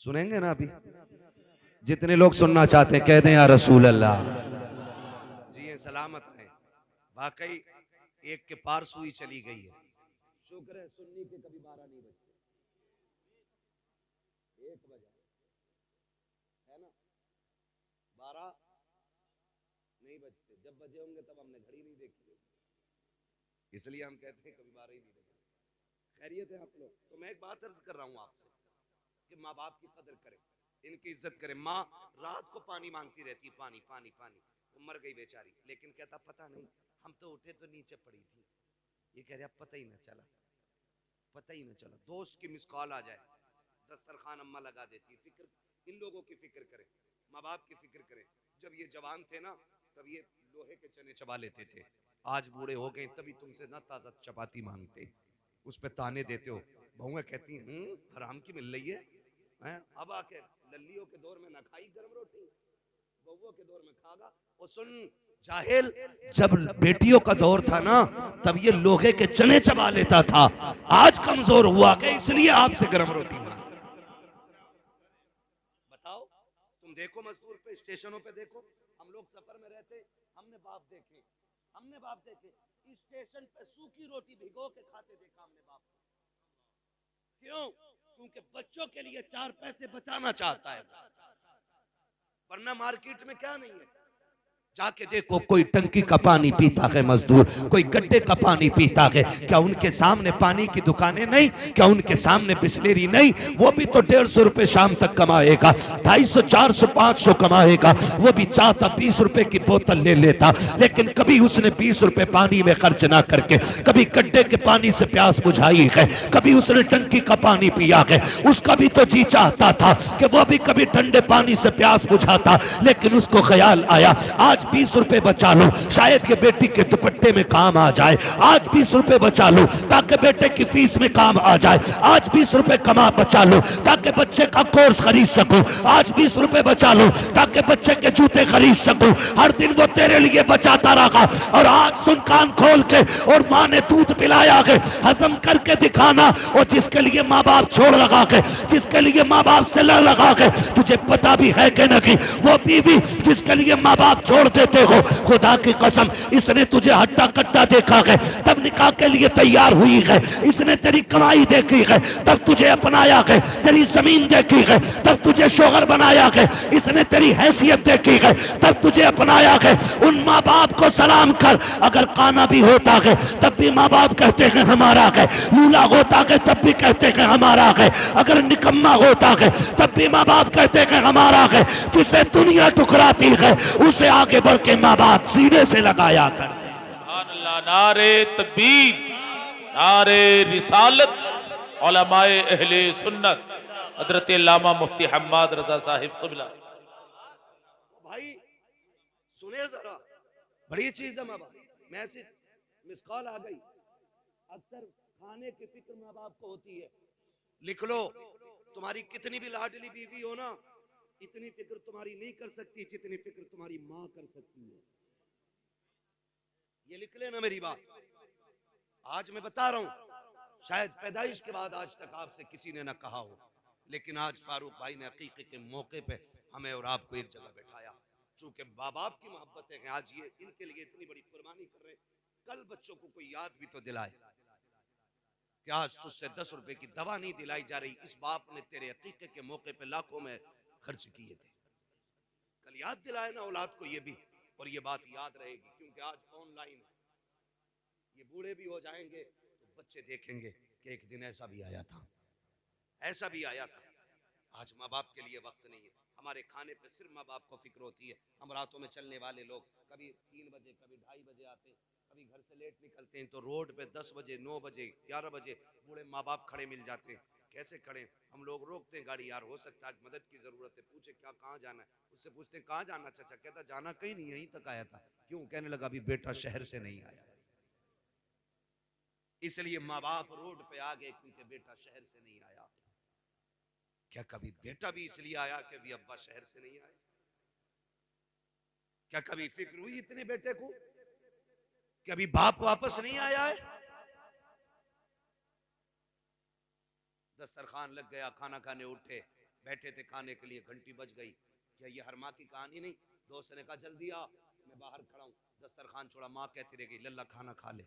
सुनेंगे ना अभी, जितने लोग सुनना चाहते हैं कह दें या रसूल अल्लाह। जी सलामत रहे। वाकई एक के पार सुई चली गई है। शुक्र है सुन्नी के कभी 12 नहीं बजते, 1 बजा है ना, 12 नहीं बजते। जब बजे होंगे तब हमने घड़ी नहीं देखी होगी, इसलिए हम कहते हैं कभी 12 ही नहीं बजे। खैरियत है आप लोग? तो मैं एक बात अर्ज कर रहा हूँ आपसे कि माँ बाप की कदर करें, इनकी इज्जत करें। माँ रात को पानी मांगती रहती, पानी पानी पानी, वो मर गई बेचारी, लेकिन कहता पता नहीं, हम तो उठे तो नीचे पड़ी थी। ये कह रहा पता ही ना चला, पता ही ना चला। दोस्त की मिस कॉल आ जाए, दस्तरखान अम्मा लगा देती। फिक्र, इन लोगों की फिक्र करें, माँ बाप की फिक्र करें। जब ये जवान थे ना, तब ये लोहे के चने चबा लेते थे। आज बूढ़े हो गए तभी तुमसे ना ताजा चपाती मांगते, उस पे ताने देते हो। बहुएं कहती हैं हराम की मिल रही है। अब आके लल्लियों के दौर में ना खाई गर्म रोटी, बहुओं के दौर में खागा। और सुन जाहिल, जब बेटियों का दौर था ना, तब ये लोहे के चने चबा लेता था। आज कमजोर हुआ के इसलिए आपसे गर्म रोटी मांग। बताओ, तुम देखो मजदूर पे, स्टेशनों पे देखो, हम लोग सफर में रहते, हमने बाप देखे, हमने बाप देखे स्टेशन पे सूखी रोटी भिगो के खाते देखा हमने बाप को। क्यों? क्योंकि बच्चों के लिए 4 पैसे बचाना चाहता है, वरना मार्केट में क्या नहीं है। जाके देखो, कोई टंकी का पानी पीता है मजदूर, कोई गड्ढे का पानी पीता है। क्या उनके सामने पानी की दुकानें नहीं? क्या उनके सामने बिस्लेरी नहीं? वो भी तो 150 रुपए शाम तक कमाएगा, 250, 400, 500 कमाएगा। वो भी चाहता 20 रुपए की बोतल ले लेता, लेकिन कभी उसने 20 रुपए पानी में खर्च ना करके कभी गड्ढे के पानी से प्यास बुझाई है, कभी उसने टंकी का पानी पिया है। उसका भी तो जी चाहता था कि वो भी कभी ठंडे पानी से प्यास बुझाता, लेकिन उसको ख्याल आया आज 20 रुपए बचा लो, शायद ये बेटी के दुपट्टे में काम आ जाए। आज 20 रुपए बचा लो ताकि बेटे की फीस में काम आ जाए। आज 20 रुपए कमा बचा लो ताकि बच्चे का कोर्स खरीद सको। आज 20 रुपए बचा लो ताकि बच्चे के जूते खरीद सको। हर दिन वो तेरे लिए बचाता रहा, और आज सुन कान खोल के, और माँ ने दूध पिलाया है, हजम करके दिखाना। और जिसके लिए माँ बाप छोड़ लगा के, जिसके लिए माँ बाप से लड़ लगा के, तुझे पता भी है कि नहीं, वो बीवी जिसके लिए माँ बाप छोड़ देते हो, खुदा की कसम इसने तुझे हट्टा कट्टा देखा है तब निकाह के लिए तैयार हुई है। इसने तेरी कमाई देखी है तब तुझे अपनाया है, तेरी जमीन देखी है तब तुझे शोहर बनाया है, इसने तेरी हैसियत देखी है तब तुझे अपनाया है। उन माँ बाप को सलाम कर। अगर काना भी होता है तब भी माँ बाप कहते हैं हमारा है, लूला होता है तब भी कहते हैं हमारा है, अगर निकम्मा होता है तब भी माँ बाप कहते हैं हमारा है। जिसे दुनिया ठुकराती है उसे आगे बढ़ के माँ बाप सीने से लगाया करते। नारे तकबीर, नारे रिसालत, उलमाए अहले सुन्नत, हजरत अल्लामा मुफ्ती हम्माद रजा साहिब क़िबला। भाई सुने जरा, बड़ी चीज है माँ बाप। मैसेज मिस कॉल आ गई। अक्सर खाने की फिक्र माँ बाप को होती है, लिख लो। तुम्हारी कितनी भी लाडली बीवी हो ना, इतनी फिक्र तुम्हारी नहीं कर सकती जितनी फिक्र तुम्हारी माँ कर सकती है। ये लिख लेना मेरी बात। आज मैं बता रहा हूं, शायद पैदाइश के बाद आज तक आपसे किसी ने ना कहा हो, लेकिन आज फारूक भाई ने अकीक़े के मौके पे हमें और आपको एक जगह बैठाया। चूंकि माँ बाप की मोहब्बत है, आज ये इनके लिए इतनी बड़ी कुर्बानी कर रहे हैं। कल बच्चों को कोई याद भी तो दिलाए कि आज तुझसे 10 रुपए की दवा नहीं दिलाई जा रही, इस बाप ने तेरे अकीक़े के मौके पे लाखों में खर्च किए थे। कल याद दिलाए ना औलाद को ये भी, और ये बात याद रहेगी। क्योंकि आज ऑनलाइन ये बूढ़े भी हो जाएंगे तो बच्चे देखेंगे कि एक दिन ऐसा भी आया था, ऐसा भी आया था। आज माँ बाप के लिए वक्त नहीं है। हमारे खाने पे सिर्फ माँ बाप को फिक्र होती है। हम रातों में चलने वाले लोग कभी 3 बजे कभी 2:30 बजे आते हैं, कभी घर से लेट निकलते हैं तो रोड पे 10 बजे 9 बजे 11 बजे बूढ़े माँ बाप खड़े मिल जाते हैं। कैसे खड़े? हम लोग रोकते हैं गाड़ी, यार हो सकता है मदद की जरूरत है। पूछे क्या, कहाँ जाना है? उससे पूछते कहाँ जाना चाचा? कहता जाना कहीं नहीं, यहीं तक आया था। क्यों? कहने लगा अभी बेटा शहर से नहीं आया। इसलिए माँ बाप रोड पे आ गए क्योंकि बेटा शहर से नहीं आया। क्या कभी बेटा भी इसलिए आया कि अभी अब्बा शहर से नहीं आए? क्या कभी फिक्र हुई इतने बेटे को कि अभी बाप वापस नहीं आया है? दस्तरखान लग गया, खाना खाने उठे, बैठे थे खाने के लिए, घंटी बज गई। क्या ये हर माँ की कहानी नहीं? दोस्त ने कहा जल्दी आ, मैं बाहर खड़ा हूं। दस्तरखान छोड़ा, माँ कहती रह गई लल्ला खाना खा ले।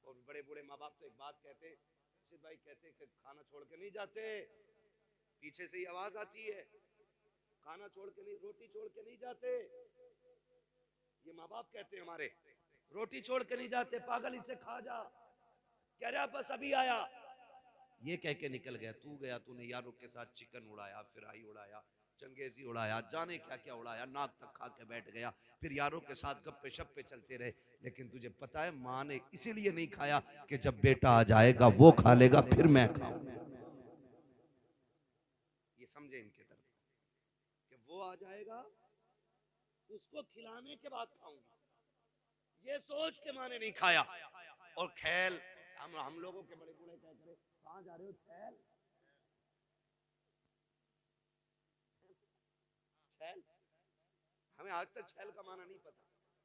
और बड़े बूढ़े माँ बाप तो एक बात कहते, रशीद भाई कहते कि खाना छोड़ के नहीं जाते, पीछे से ही आवाज आती है, खाना छोड़ के नहीं, रोटी छोड़ के नहीं जाते। ये माँ बाप कहते हैं हमारे, रोटी छोड़ के नहीं जाते, पागल इसे खा जा, कह रहा बस अभी आया, ये कह के निकल गया। तू गया, तूने यारों के साथ चिकन उड़ाया, फिराई उड़ाया, चंगेजी उड़ाया, जाने क्या क्या उड़ाया, नाक तक खा के बैठ गया, फिर यारों के साथ गप्पे शप्पे चलते रहे। लेकिन तुझे पता है माँ ने इसीलिए नहीं खाया कि जब बेटा आ जाएगा वो खा लेगा फिर मैं खाऊंगा। ये समझे इनके दर्द कि वो आ जाएगा उसको खिलाने के बाद खाऊंगा, ये सोच के माँ ने नहीं खाया। और खैल हम लोगों के बड़े बूढ़े क्या करे, कहां जा रहे हो छैल, छैल, हमें आज तक छैल का माना नहीं पता,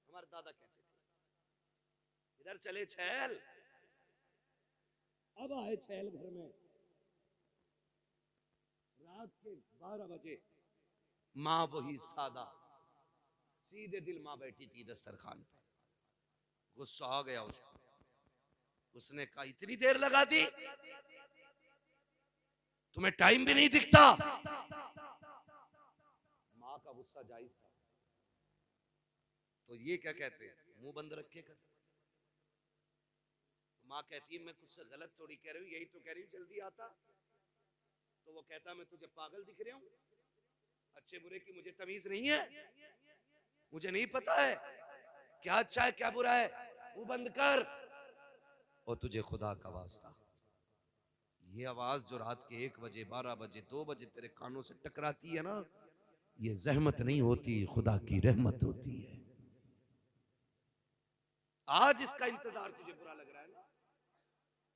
हमारे दादा कहते थे इधर चले छैल। अब आए छैल घर में, रात के 12 बजे, माँ वही सादा सीधे दिल माँ बैठी थी दस्तरखान पर। गुस्सा आ गया उसको, उसने कहा इतनी देर लगा दी, तुम्हें टाइम भी नहीं दिखता। माँ का गुस्सा जायज था, तो ये क्या कहते हैं, मुंह बंद रखे कर। माँ कहती है मैं कुछ गलत थोड़ी कह रही हूँ, यही तो कह रही हूँ जल्दी आता। तो वो कहता मैं तुझे पागल दिख रहा हूं, अच्छे बुरे की मुझे तमीज नहीं है, मुझे नहीं पता है क्या अच्छा है क्या बुरा है, मुंह बंद कर। और तुझे खुदा का वास्ता, ये आवाज जो रात के 1 बजे 12 बजे 2 बजे तेरे कानों से टकराती है ना, ये जहमत नहीं होती, खुदा की रहमत होती है। आज इसका इंतजार तुझे बुरा लग रहा है ना,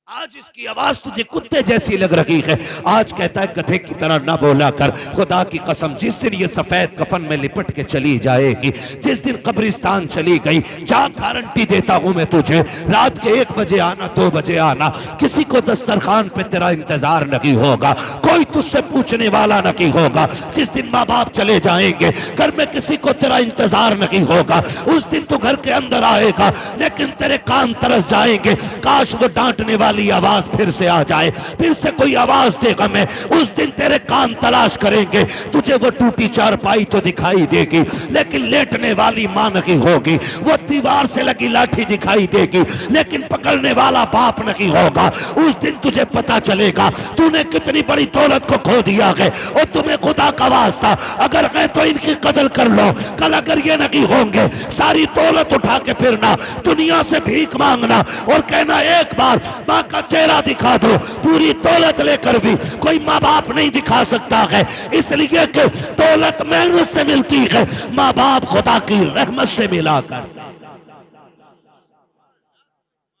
आज इसकी आवाज तुझे कुत्ते जैसी लग रही है, आज कहता है गधे की तरह ना बोला कर। खुदा की कसम जिस दिन ये सफेद कफन में लिपट के चली जाएगी, जिस दिन कब्रिस्तान चली गई, जा गारंटी देता हूं मैं तुझे, रात के 1 बजे आना 2 बजे आना, किसी को दस्तरखान पे तेरा इंतजार नहीं होगा, कोई तुझसे पूछने वाला नहीं होगा। जिस दिन माँ बाप चले जाएंगे, घर में किसी को तेरा इंतजार नहीं होगा, उस दिन तू घर के अंदर आएगा लेकिन तेरे कान तरस जाएंगे, काश वो डांटने वाली आवाज फिर से आ जाए, फिर से कोई आवाज दे हमें। उस दिन तेरे कान तलाश करेंगे, तुझे वो टूटी चारपाई तो दिखाई देगी लेकिन लेटने वाली मां नहीं होगी, वो दीवार से लगी लाठी दिखाई देगी लेकिन पकड़ने वाला बाप नहीं होगा। उस दिन तुझे पता चलेगा तूने कितनी बड़ी दौलत को खो दिया है। और तुम्हें खुदा का वास्ता अगर है तो इनकी कदर कर लो, कल अगर ये नहीं होंगे सारी दौलत उठा के फिरना, दुनिया से भीख मांगना और कहना एक बार माँ का चेहरा दिखा दो। पूरी दौलत लेकर भी कोई माँ बाप नहीं दिखा सकता है, इसलिए कि दौलत मेहनत से मिलती है, माँ बाप खुदा की रहमत से मिला करता।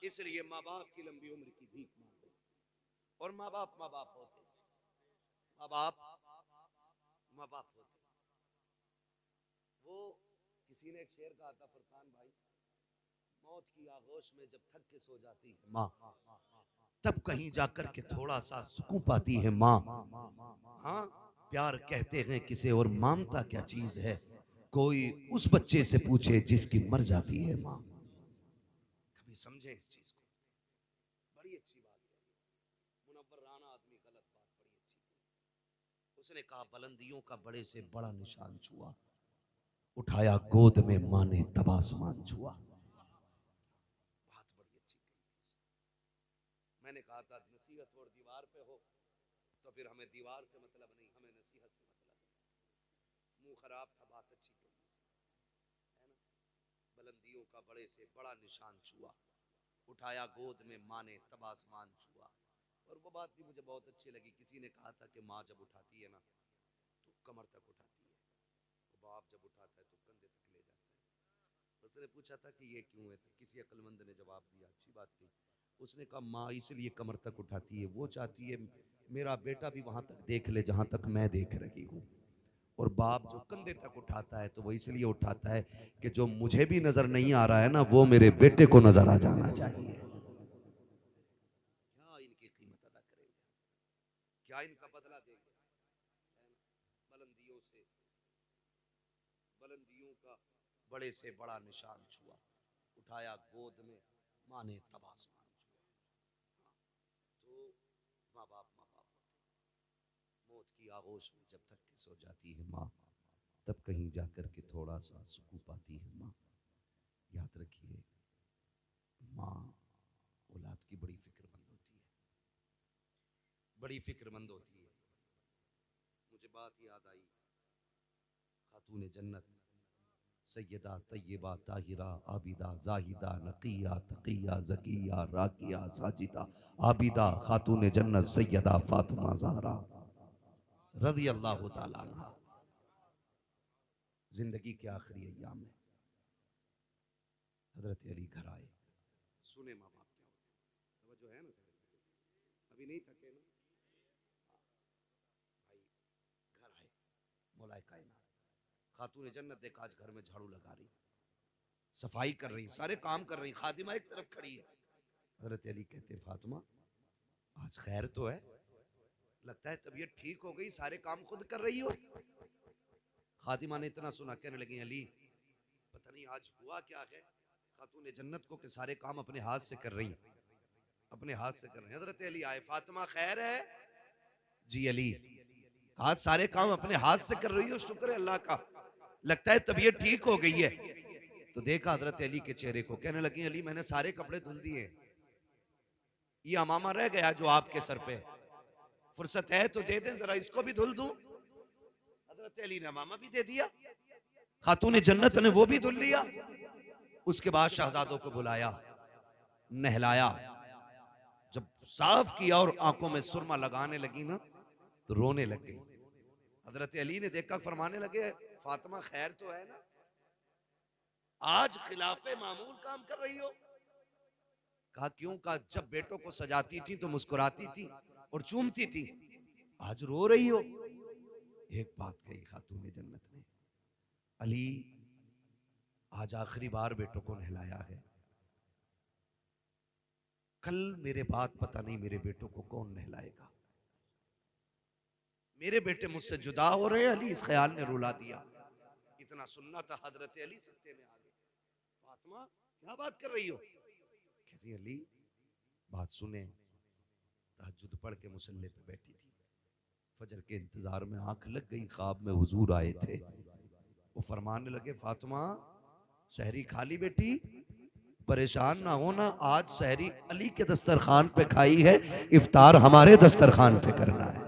इसलिए माँ बाप की लंबी उम्र की भीख मांगो। और माँ बाप होते, माँ बाप होते। वो किसी ने एक शेर कहा था फरसान भाई, मौत की आगोश में जब थक के सो जाती है माँ, तब कहीं जाकर के थोड़ा सा सुकून पाती है माँ। हाँ, प्यार कहते हैं किसे और ममता क्या चीज है, कोई उस बच्चे से पूछे जिसकी मर जाती है माँ। कभी समझे इस चीज को, बड़ी अच्छी बात है। मुनव्वर राना आदमी गलत बात बड़ी अच्छी थी। उसने कहा बुलंदियों का बड़े से बड़ा निशान छुआ, उठाया गोद में माँ ने तब आसमान छुआ। मैंने कहा था नसीहत और दीवार पे हो तो फिर हमें दीवार से मतलब नहीं, हमें नसीहत से मतलब है। मुंह खराब था, बात अच्छी कही है ना। बुलंदियों का बड़े से बड़ा निशान छुआ, उठाया गोद में माँ ने तब आसमान छुआ। और वो बात भी मुझे बहुत अच्छी लगी, किसी ने कहा था कि माँ जब उठाती है ना तो कमर तक उठाती है, तो बाप जब उठाता है तो कंधे तक ले जाता है। उसने पूछा था कि ये क्यों है, तो किसी अक्लमंद ने जवाब दिया, अच्छी बात थी। उसने कहा माँ इसलिए कमर तक उठाती है, वो चाहती है मेरा बेटा भी वहां तक देख ले जहां तक मैं देख रही हूँ। और बाप जो कंधे तक उठाता है तो वो इसलिए उठाता है कि जो मुझे भी नजर नहीं आ रहा है ना, वो मेरे बेटे को नजर आ जाना चाहिए। क्या इनकी कीमत अदा करेंगे, क्या इनका बदला देंगे। बुलंदियों से, बुलंदियों का बड़े से बड़ा निशान छुआ, उठाया गोद में माँ ने तब आसमान छुआ। माँ बाप मौत की आगोश में जब तक के सो जाती है माँ, तब कहीं जाकर के थोड़ा सा सुकून पाती है माँ। याद रखिए, माँ औलाद की बड़ी फिक्रमंद होती है, बड़ी फिक्रमंद होती है। मुझे बात याद आई, खातून जन्नत सैयदा तय्यबा ताहिरा आबिदा जाहिदा नकिया तकिया ज़किया राकिया साजिदा आबिदा खातून जन्नत सैयदा फातिमा ज़हरा रज़ी अल्लाह ताला अन्हा जिंदगी के आखिरी अय्याम में हजरत अली घर आए। सुने माँ बाप क्या होता है, है ना, अभी नहीं थके ना भाई। घर आए, मौलाए कायनात खातून जन्नत देखा आज घर में झाड़ू लगा रही, सफाई कर रही, सारे काम कर रही, खादिमा एक तरफ खड़ी है। हजरत अली कहते फातिमा आज खैर तो है, लगता है तबीयत ठीक हो गई, सारे काम खुद कर रही हो। खातिमा ने इतना सुना, कहने लगी अली पता नहीं आज हुआ क्या है खातून जन्नत को कि सारे काम अपने हाथ से कर रही, अपने हाथ से कर रही। हजरत अली आए, फातिमा खैर है? जी अली आज सारे काम अपने हाथ से कर रही हो, शुक्र है अल्लाह का, लगता है तबीयत ठीक हो गई है। तो देखा हजरत अली के चेहरे को, कहने लगी अली मैंने सारे कपड़े धुल दिए, ये अमामा रह गया जो आपके सर पे, फुर्सत है तो दे दें जरा, इसको भी धुल दूं। हजरत अली ने अमामा भी दे दिया, खातून जन्नत ने वो भी धुल लिया। उसके बाद शहजादों को बुलाया, नहलाया, जब साफ किया और आंखों में सुरमा लगाने लगी ना तो रोने लग गई। हजरत अली ने देखा, फरमाने लगे फातिमा खैर तो है ना, आज खिलाफे मामूल काम कर रही हो? कहा क्यों? कहा जब बेटों को सजाती थी तो मुस्कुराती थी और चूमती थी, आज रो रही हो। एक बात कही खातून जन्नत ने, अली आज आखिरी बार बेटों को नहलाया है, कल मेरे बाद पता नहीं मेरे बेटों को कौन नहलाएगा, मेरे बेटे मुझसे जुदा हो रहे हैं। अली इस ख्याल ने रुला दिया। इतना सुनना था, हजरत अली सत्ते में आ गए। फातिमा क्या बात कर रही हो? कहती अली बात सुने, तहज्जुद पढ़ के मुसल्ले पे बैठी थी, फजर के इंतजार में आंख लग गई, ख्वाब में हुजूर आए थे। वो फरमाने लगे फातिमा सहरी खा ली बेटी, परेशान ना होना, आज सहरी अली के दस्तरखान पे खाई है, इफ्तार हमारे दस्तरखान पे करना है।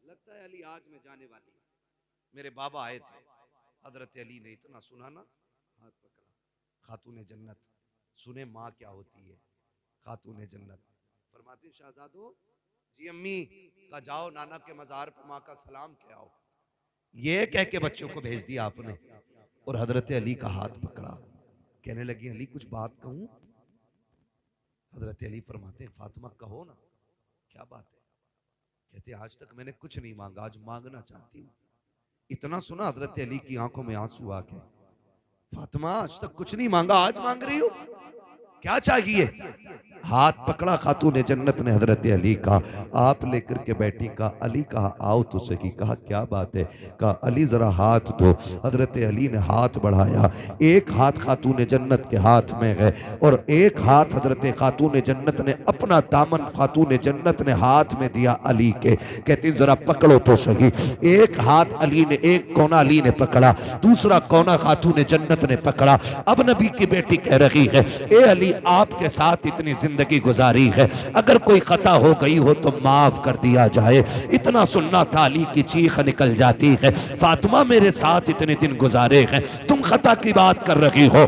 लगता है अली आज मैं जाने वाली, मेरे बाबा आए थे। हजरत अली ने इतना सुना ना, हाथ पकड़ा, खातून जन्नत सुने माँ क्या होती है। खातून जन्नत फरमाती शहजादो जी अम्मी का जाओ नाना के मजार पर माँ का सलाम के आओ, ये कह के बच्चों को भेज दिया आपने। और हजरत अली का हाथ पकड़ा, कहने लगी अली कुछ बात कहूं? हजरत अली फरमाते हैं फातिमा कहो ना, क्या बात है? कहते आज तक मैंने कुछ नहीं मांगा, आज मांगना चाहती हूँ। इतना सुना हजरत अली की आंखों में आंसू आ गए। फातिमा आज तक कुछ नहीं मांगा, आज मांग रही हो, क्या चाहिए? हाथ पकड़ा खातून जन्नत ने हजरत अली का, आप लेकर के बैठी। कहा अली कहा आओ तो सही। कहा क्या बात है? कहा अली जरा हाथ दो। हजरत अली ने हाथ बढ़ाया, एक हाथ खातून जन्नत के हाथ में है और एक हाथ हजरत खातून जन्नत ने अपना दामन खातून जन्नत ने हाथ में दिया अली के। कहती जरा पकड़ो तो सही। एक हाथ अली ने, एक कोना अली ने पकड़ा, दूसरा कोना खातून जन्नत ने पकड़ा। अब नबी की बेटी कह रही है ए अली आपके साथ इतनी जिंदगी गुजारी है, अगर कोई खता हो गई हो तो माफ कर दिया जाए। इतना सुनना था, अली की चीख निकल जाती है, फातिमा मेरे साथ इतने दिन गुजारे हैं, तुम खता की बात कर रही हो?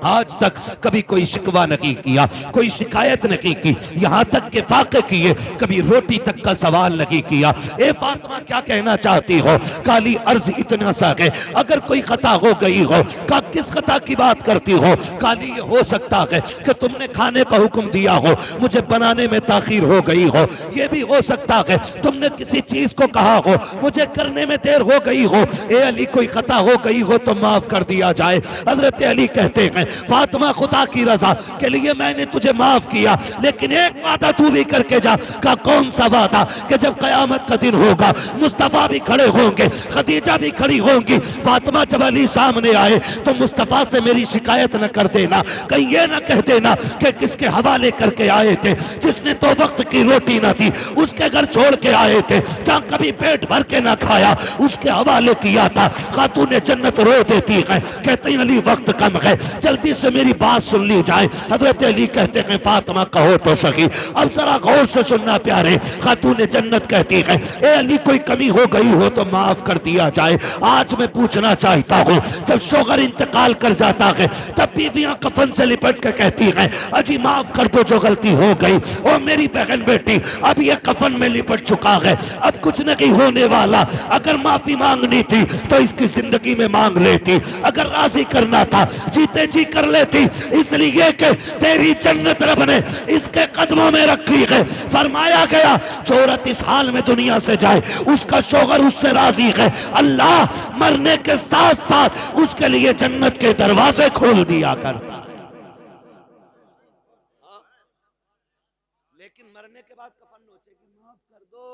आज तक कभी कोई शिकवा नहीं किया, कोई शिकायत नहीं की, यहाँ तक के फाके किए, कभी रोटी तक का सवाल नहीं किया। ए फातिमा क्या कहना चाहती हो? काली अर्ज इतना सा है, अगर कोई खता हो गई हो, का किस खता की बात करती हो? काली ये हो सकता है कि तुमने खाने का हुक्म दिया हो, मुझे बनाने में ताखीर हो गई हो। ये भी हो सकता है तुमने किसी चीज को कहा हो, मुझे करने में देर हो गई हो। ए अली कोई खता हो गई हो तो माफ कर दिया जाए। हजरत अली कहते हैं फातिमा खुदा की रजा के लिए मैंने तुझे माफ किया, लेकिन एक वादा तू भी करके जा। का कौन सा वादा? कि जब कयामत का दिन होगा, मुस्तफा भी खड़े होंगे, खदीजा भी खड़ी होंगी। फातिमा जब अली सामने आए तो मुस्तफा से मेरी शिकायत न कर देना, कहीं ये न कह देना कि किसके हवाले करके आए थे, जिसने तो वक्त की रोटी ना दी उसके घर छोड़ के आए थे, जहां कभी पेट भर के ना खाया उसके हवाले किया था। खातून जन्नत रो देती है, कहते हैं अली वक्त कम है, जल्दी से मेरी बात सुन ली जाए। हजरत अली कहते हैं फातिमा कहो तो सही, अब जरा गौर से सुनना प्यारे। खातून जन्नत कहती है ए अली कोई कमी हो गई हो तो माफ कर दिया जाए। आज मैं पूछना चाहता हूँ, जब शोहर इंतकाल कर जाता है तब बीवियां कफन से लिपट के कहती हैं अजी माफ कर दो जो गलती हो गई, ओ मेरी बहन बेटी अब ये कफन में लिपट चुका है, अब कुछ नहीं होने वाला। अगर माफी मांगनी थी तो इसकी जिंदगी में मांग लेती, अगर राजी करना था जीते जी कर लेती, इसलिए कि तेरी जन्नत रब ने इसके कदमों में रखी है। फरमाया गया जो औरत इस हाल में दुनिया से जाए उसका शौहर उससे राजी है, अल्लाह मरने के साथ साथ उसके लिए जन्नत के दरवाजे खोल दिया करता है। लेकिन मरने के बाद कफन नोचेगी माफ कर दो,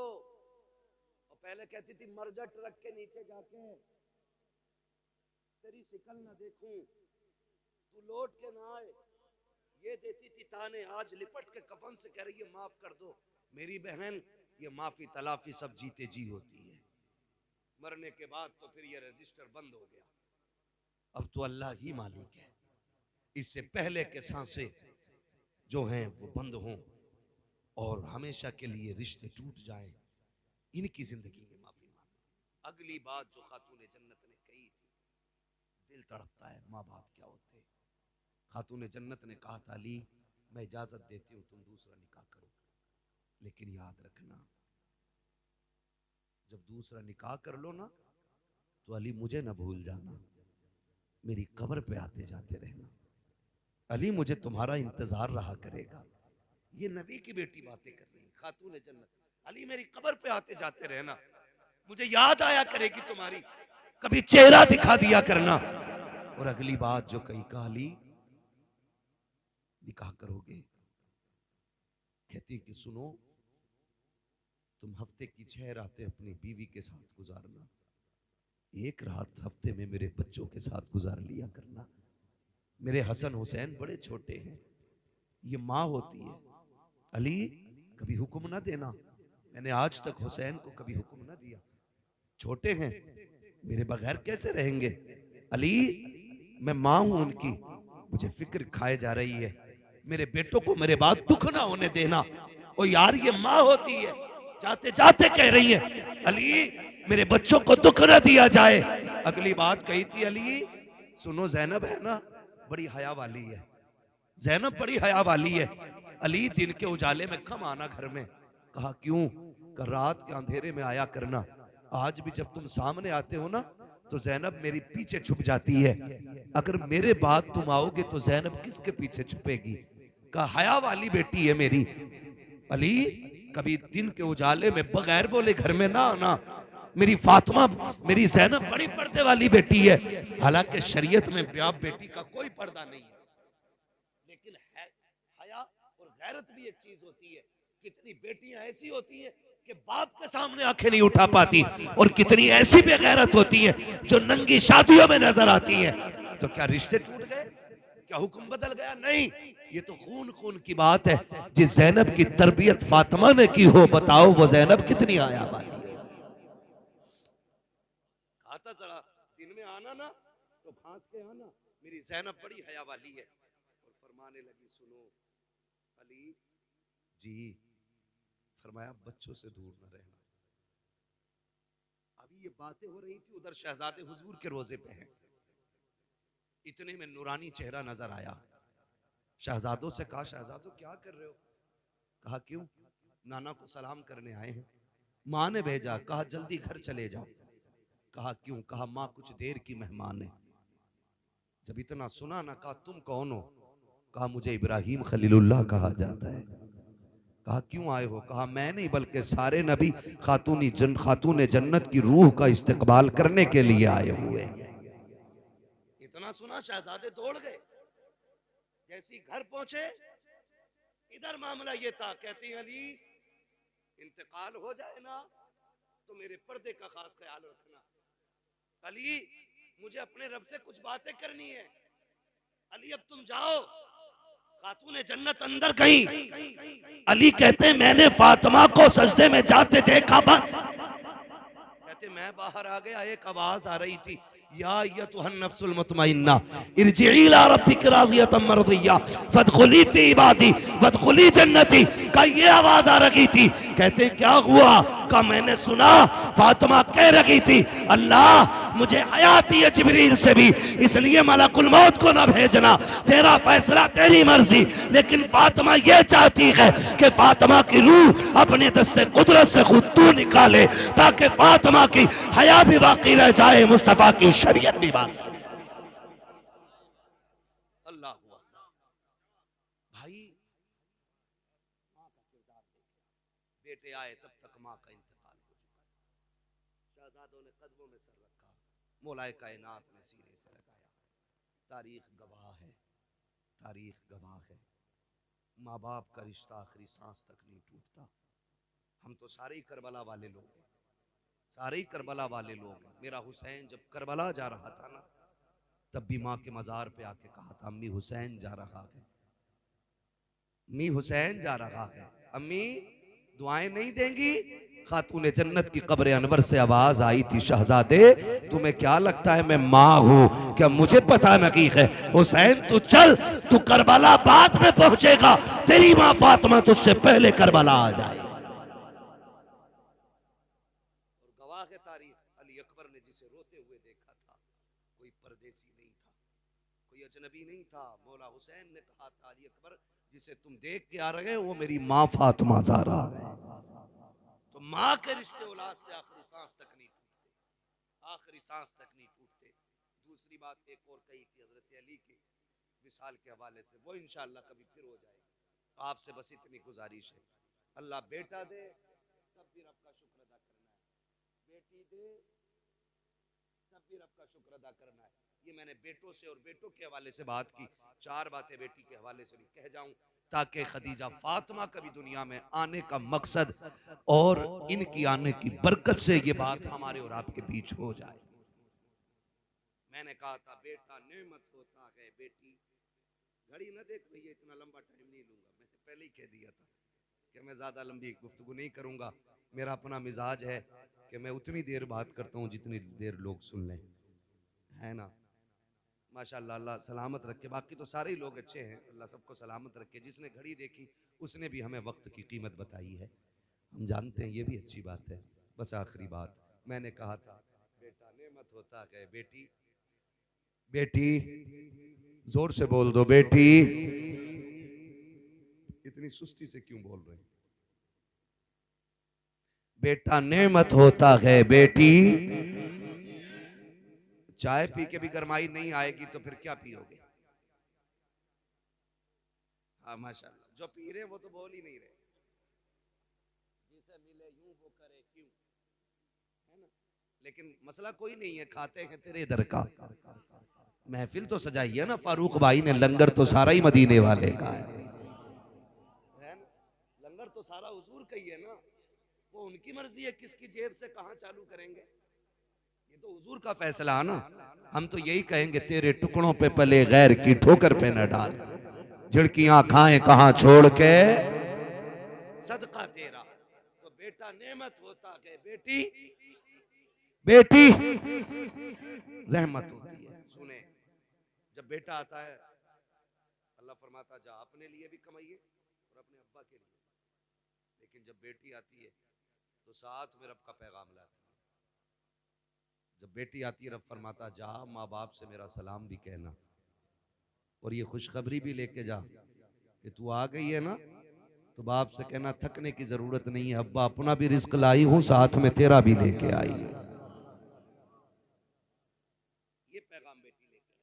और पहले कहती थी मरजट रख के नीचे जाके तेरी शिकल ना देखूं, तू लौट के ना आए, ये देती थी ताने। आज लिपट के कफन से कह रही है माफ कर दो। मेरी बहन ये माफी तलाफी सब जीते जी होती है, मरने के बाद तो फिर ये रजिस्टर बंद हो गया। अब तो अल्लाह ही मालिक है, इससे पहले के सांसें जो हैं वो बंद हों और हमेशा के लिए रिश्ते टूट जाएं, इनकी जिंदगी में माफी मांगना। अगली बात जो खातून जन्नत ने कही थी, दिल तड़पता है माँ बाप क्या होते। खातून जन्नत ने कहा था अली मैं इजाजत देती हूँ तुम दूसरा निकाह करो, लेकिन याद रखना जब दूसरा निकाह कर लो ना तो अली मुझे ना भूल जाना, मेरी कब्र पे आते जाते रहना, अली मुझे तुम्हारा इंतजार रहा करेगा। ये नबी की बेटी बातें कर रही है खातून जन्नत, अली मेरी कब्र पे आते जाते रहना, मुझे याद आया करेगी तुम्हारी, कभी चेहरा दिखा दिया करना। और अगली बात जो कही कहा अली निकाह करोगे? कहती कि सुनो तुम हफ्ते की 6 रातें अपनी बीवी के साथ गुजारना, एक रात हफ्ते में मेरे बच्चों के साथ गुजार लिया करना। मेरे हसन हुसैन बड़े छोटे हैं, ये माँ होती है, अली कभी हुक्म ना देना, मैंने आज तक हुसैन को कभी हुक्म ना दिया, छोटे हैं मेरे बगैर कैसे रहेंगे। अली मैं माँ हूं उनकी, मुझे फिक्र खाए जा रही है, मेरे बेटों को मेरे बाद दुख ना होने देना। ओ यार ये माँ होती है, जाते जाते कह रही है अली मेरे बच्चों को दुख ना दिया जाए। अगली बात कही थी अली सुनो ज़ैनब है ना बड़ी हया वाली है, ज़ैनब बड़ी हया वाली है, अली दिन के उजाले में कम आना घर में। कहा क्यों? कि रात के अंधेरे में आया करना, आज भी जब तुम सामने आते हो ना तो ज़ैनब मेरी पीछे छुप जाती है, अगर मेरे बाद तुम आओगे तो ज़ैनब किसके पीछे छुपेगी। कहा हया वाली बेटी है मेरी, अली कभी दिन के उजाले में बगैर बोले घर में ना आना, मेरी फातिमा मेरी ज़ैनब बड़ी पर्दे वाली बेटी है। हालांकि शरीयत में बाप बेटी का कोई पर्दा नहीं है, लेकिन है हया और गैरत भी एक चीज होती है। कितनी बेटियां ऐसी होती हैं कि बाप के सामने आंखें नहीं उठा पाती, और कितनी ऐसी बेगैरत होती हैं जो नंगी शादियों में नजर आती हैं। तो क्या रिश्ते टूट गए? क्या हुक्म बदल गया? नहीं, ये तो खून खून की बात है। जिस ज़ैनब की तरबियत फातिमा ने की हो, बताओ वो ज़ैनब कितनी आया वाली है। आता जरा दिन में आना ना तो भांस के आना, मेरी ज़ैनब बड़ी हया वाली है। और फरमाने लगी सुनो अली जी, फरमाया बच्चों से दूर न रहना। अभी ये बातें हो रही थी, उधर शहजादे हुजूर के रोजे पे हैं, इतने में नूरानी चेहरा नजर आया। शहजादों से कहा शहजादों क्या कर रहे हो? कहा क्यों? नाना को सलाम करने आए हैं, माँ ने भेजा। कहा जल्दी घर चले जाओ। कहा क्यों? कहा माँ कुछ देर की मेहमान है। जब इतना सुना ना, कहा तुम कौन हो? कहा मुझे इब्राहिम खलीलुल्लाह कहा जाता है। कहा क्यों आए हो? कहा मैं नहीं बल्कि सारे नबी खातून जन्नत की रूह का इस्तकबाल करने के लिए आए हुए। इतना सुना शहजादे दौड़ गए, जैसी घर पहुंचे इधर मामला ये था, कहती हैं अली इंतकाल हो जाए ना तो मेरे पर्दे का खास ख्याल रखना। अली मुझे अपने रब से कुछ बातें करनी है। अली अब तुम जाओ, खातून जन्नत अंदर गई। अली कहते हैं मैंने फातिमा को सजदे में जाते देखा बस। कहते मैं बाहर आ गया, एक आवाज आ रही थी, या अय्युहन नफ्सुल मुतमइन्ना इरजिई इला रब्बिक राज़ियतम मर्दिया फदखुली फी इबादी वदखुली जन्नती का ये आवाज आ रही थी। कहते क्या हुआ? का मैंने सुना फातिमा कह रही थी अल्लाह मुझे हयाती है जिब्रील से भी, इसलिए मलकुल मौत को ना भेजना, तेरा फैसला तेरी मर्जी। लेकिन फातिमा ये चाहती है कि फातिमा की रूह अपने दस्ते कुदरत से खुद तू निकाले ताकि फातिमा की हया भी बाकी रह जाए, मुस्तफा की शरीयत भी बाकी। अल्लाह हुआ। भाई बेटे आए तब तक माँ का इंतकाल हो चुका। शहजादों ने कदमों में सर रखा, मौलाए कायनात ने सीने से लगाया। तारीख गवाह है, तारीख गवाह है। माँ बाप का रिश्ता आखिरी सांस तक नहीं टूटता। हम तो सारे ही करबला वाले लोग हैं, सारे ही करबला वाले लोग हैं। मेरा हुसैन जब करबला जा रहा था ना, तब भी माँ के मजार पे आके कहा था अम्मी हुसैन जा रहा है, अम्मी हुसैन जा रहा है। अम्मी दुआएं नहीं देंगी? खातून जन्नत की कब्र अनवर से आवाज आई थी, शहजादे तुम्हें क्या लगता है मैं माँ हूँ क्या? मुझे पता नहीं है। हुसैन तू चल, तू करबला बाद में पहुंचेगा, तेरी माँ फातिमा तुझसे पहले करबला आ जाए। और गवाह है तारीख, अली अकबर ने जिसे रोते हुए देखा था कोई परदेसी नहीं था, कोई अजनबी नहीं था। मौला हुसैन ने कहा था अली अकबर जिसे तुम देख के आ रहे हो वो मेरी माँ फातिमा ज़हरा है। तो माँ के रिश्ते औलाद से आखिरी सांस तक नहीं टूटते, आखिरी सांस तक नहीं टूटते। दूसरी बात एक और कही थी हजरत अली की विसाल के हवाले से, वो इंशाअल्लाह कभी फिर हो जाएगी। आपसे बस इतनी गुजारिश है, अल्लाह बेटा दे तब भी रब का शुक्र अदा करना है, बेटी दे तब भी रब का शुक्र अदा करना है। ये मैंने बेटों से और बेटों के हवाले से बात की, चार बातें बेटी के हवाले से भी कह जाऊं ताकि खदीजा फातिमा का भी दुनिया में आने का मकसद और इनकी आने की बरकत से ये बात हमारे और आपके बीच हो जाए। मैंने कहा था बेटा नेमत होता है, बेटी घड़ी ना देख भैया, इतना लंबा टाइम नहीं लूंगा। मैंने पहले ही कह दिया था कि मैं ज्यादा लंबी गुफ्तगू नहीं करूंगा। मेरा अपना मिजाज है कि मैं उतनी देर बात करता हूँ जितनी देर लोग सुन लें, है ना। माशाअल्लाह, अल्लाह सलामत रखे। बाकी तो सारे ही लोग अच्छे हैं, अल्लाह सबको सलामत रखे। जिसने घड़ी देखी उसने भी हमें वक्त की कीमत बताई है, हम जानते हैं, ये भी अच्छी बात है। बस आखिरी बात मैंने कहा था बेटा नेमत होता है, बेटी बेटी जोर से बोल दो बेटी। इतनी सुस्ती से क्यों बोल रहे हैं? बेटा नेमत होता है बेटी। चाय पी के भी गरमाई नहीं आएगी तो फिर क्या पियोगे? हाँ माशाल्लाह, जो पी रहे वो तो बोल ही नहीं रहे। जिसे मिले यूं वो करे क्यों, है ना। लेकिन मसला कोई नहीं है, खाते हैं तेरे दर का। महफिल तो सजाई है ना फारूक भाई ने, लंगर तो सारा ही मदीने वाले का है ना। लंगर तो सारा हुजूर का ही है ना, वो उनकी मर्जी है किसकी जेब से कहां चालू करेंगे, ये तो हुजूर का फैसला है ना। हम तो यही कहेंगे तेरे टुकड़ों पे पले गैर की ठोकर पे न डाल, झिड़कियां खाएं कहां छोड़ के सदका तेरा। तो बेटा नेमत होता है, बेटी बेटी रहमत होती है। सुने, जब बेटा आता है अल्लाह फरमाता जा अपने लिए भी कमाइए और अपने अब्बा के लिए, लेकिन जब बेटी आती है तो साथ में रब का पैगाम लाती है। जब बेटी आती है रब फरमाता जा माँ बाप से मेरा सलाम भी कहना और ये खुशखबरी भी लेके जा कि तू आ गई है ना, तो बाप से कहना थकने की जरूरत नहीं है, अब्बा अपना भी रिस्क लाई हूं साथ में तेरा भी लेके आई है। ये पैगाम बेटी लेके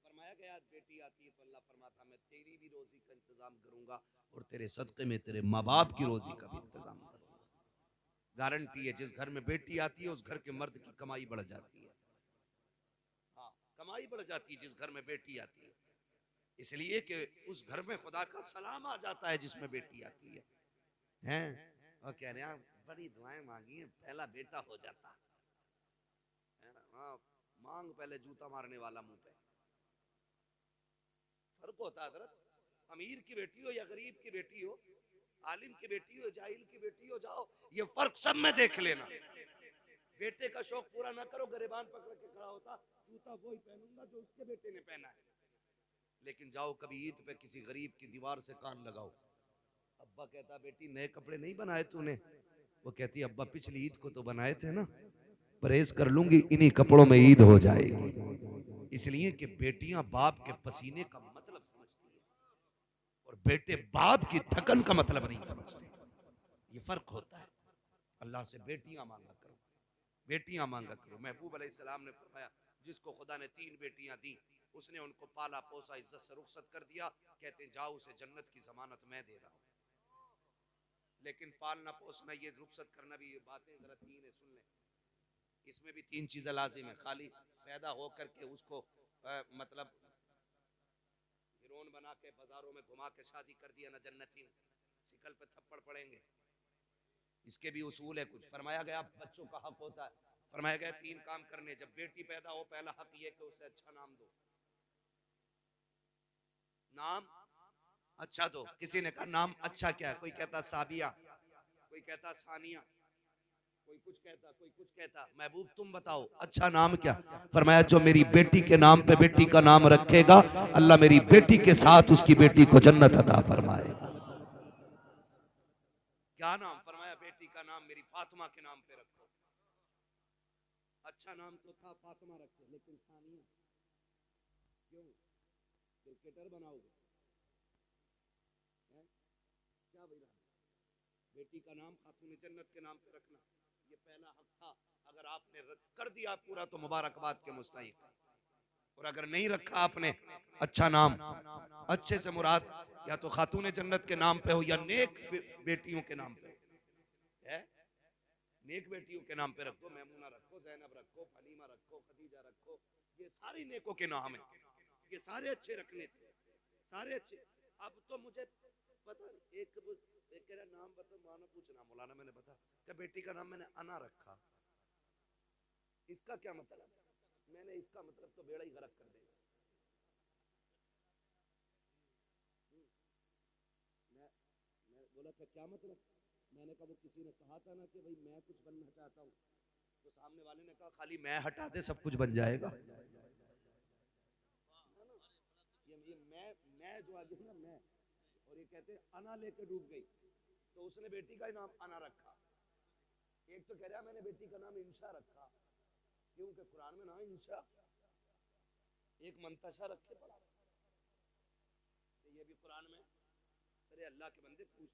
फरमाया गया। बेटी आती है तो अल्लाह फरमाता मैं तेरी भी रोजी का इंतजाम करूंगा और तेरे सदके में तेरे माँ बाप की रोजी का भी इंतजाम करूंगा। गारंटी है, जिस घर में बेटी आती है उस घर के मर्द की कमाई बढ़ जाती है। हाँ, कमाई बढ़ जाती है जिस घर में बेटी आती है। इसलिए कि उस घर में खुदा का सलाम आ जाता है जिसमें बेटी आती है हैं। और कह रहे हैं बड़ी दुआएं मांगी हैं, पहला बेटा हो जाता है ना। हाँ, मांग पहले जूता मारने वाला मुंह पे। फर्क होता है हजरत, अमीर की बेटी हो या गरीब की बेटी हो, आलिम की बेटी हो, जाहिल की बेटी हो, जाओ ये फर्क सब में देख लेना। बेटे का शौक पूरा ना करो, गरेबान पकड़ के खड़ा होता, जूता वही पहनूंगा जो उसके बेटे ने पहना है। लेकिन जाओ कभी ईद पे किसी गरीब की दीवार से कान लगाओ, अब्बा कहता बेटी नए कपड़े नहीं बनाए तूने, वो कहती अब्बा पिछली ईद को तो बनाए थे ना, परहेज कर लूंगी इन्हीं कपड़ों में ईद हो जाएगी। इसलिए कि बेटियां बाप के पसीने का मतलब समझती है और बेटे बाप की थकन का मतलब नहीं समझते। ये फर्क होता है। अल्लाह से बेटियां मांगा करो, बेटियां मांगा करो। महबूब अलैहिस्सलाम ने फरमाया जिसको खुदा ने 3 बेटियां दी, उसने उनको पाला पोसा, इज्जत से रुखसत कर दिया। कहते जाओ उसे जन्नत की जमानत मैं दे रहा हूं। लेकिन पालना पोसना, ये रुखसत करना भी, ये बातें जरा 3 है, सुन लें। इसमें भी 3 चीजें लाजिम है। खाली पैदा होकर के उसको मतलब हीरोइन बना के बाजारों में घुमा के शादी कर दिया ना, जन्नती शिकल पे थप्पड़ पड़ेंगे। इसके भी उसूल है कुछ। फरमाया गया बच्चों का हक होता है, फरमाया गया 3 काम करने। जब बेटी पैदा हो, पहला हक ये कि उसे अच्छा नाम दो। नाम अच्छा दो। किसी ने कहा नाम अच्छा क्या है? कोई कहता साबिया, कोई कहता सानिया, कोई कुछ कहता, कोई कुछ कहता। महबूब तुम बताओ अच्छा नाम क्या? फरमाया जो मेरी बेटी के नाम पे बेटी का नाम रखेगा, अल्लाह मेरी बेटी के साथ उसकी बेटी को जन्नत अता फरमाएगा। क्या नाम? फरमाया बेटी का नाम मेरी फातिमा के नाम पे रखो। अच्छा नाम तो था फातिमा रखो, लेकिन सानिया क्यों? क्रिकेटर बनाओगे क्या भाई? बेटी का नाम खातून जन्नत के नाम पे रखना, ये पहला हक था। अगर आपने कर दिया पूरा तो मुबारकबाद के मुस्तहिक है, और अगर नहीं रखा आपने अच्छा नाम, अच्छे से मुराद या तो खातून जन्नत के नाम पे हो या नेक बेटियों के नाम पे है। नेक बेटियों के नाम पे रखो, मैमुना रखो, जैनब रखो, फलीमा रखो, खदीजा रखो, ये सारी नेकों के नाम है। ये सारे अच्छे रखने थे, सारे अच्छे। अब तो मुझे पता एक कह रहा नाम बता, माना पूछना मौलाना, मैंने बता क्या बेटी का नाम मैंने अना रखा, इसका क्या मतलब? मैंने इसका मतलब तो बेड़ा ही गरक कर देगा। मैं बोला था क्या मतलब? मैंने कहा वो किसी ने कहा था ना कि भाई मैं कुछ बनना चाहता हूँ, तो सामने वाले ने कहा खाली मैं हटा दे सब कुछ बन जाएगा। ये मैं जो आगे ना मैं, और ये कहते अना लेके डूब गई, तो उसने बेटी का ही नाम अना रखा। एक तो कह रहा मैंने बेटी का नाम इंशा रखा, क्योंकि कुरान में ना इंशा, एक मंतशा रखे पड़ा, तो ये भी कुरान में। अरे अल्लाह के बंदे पूछ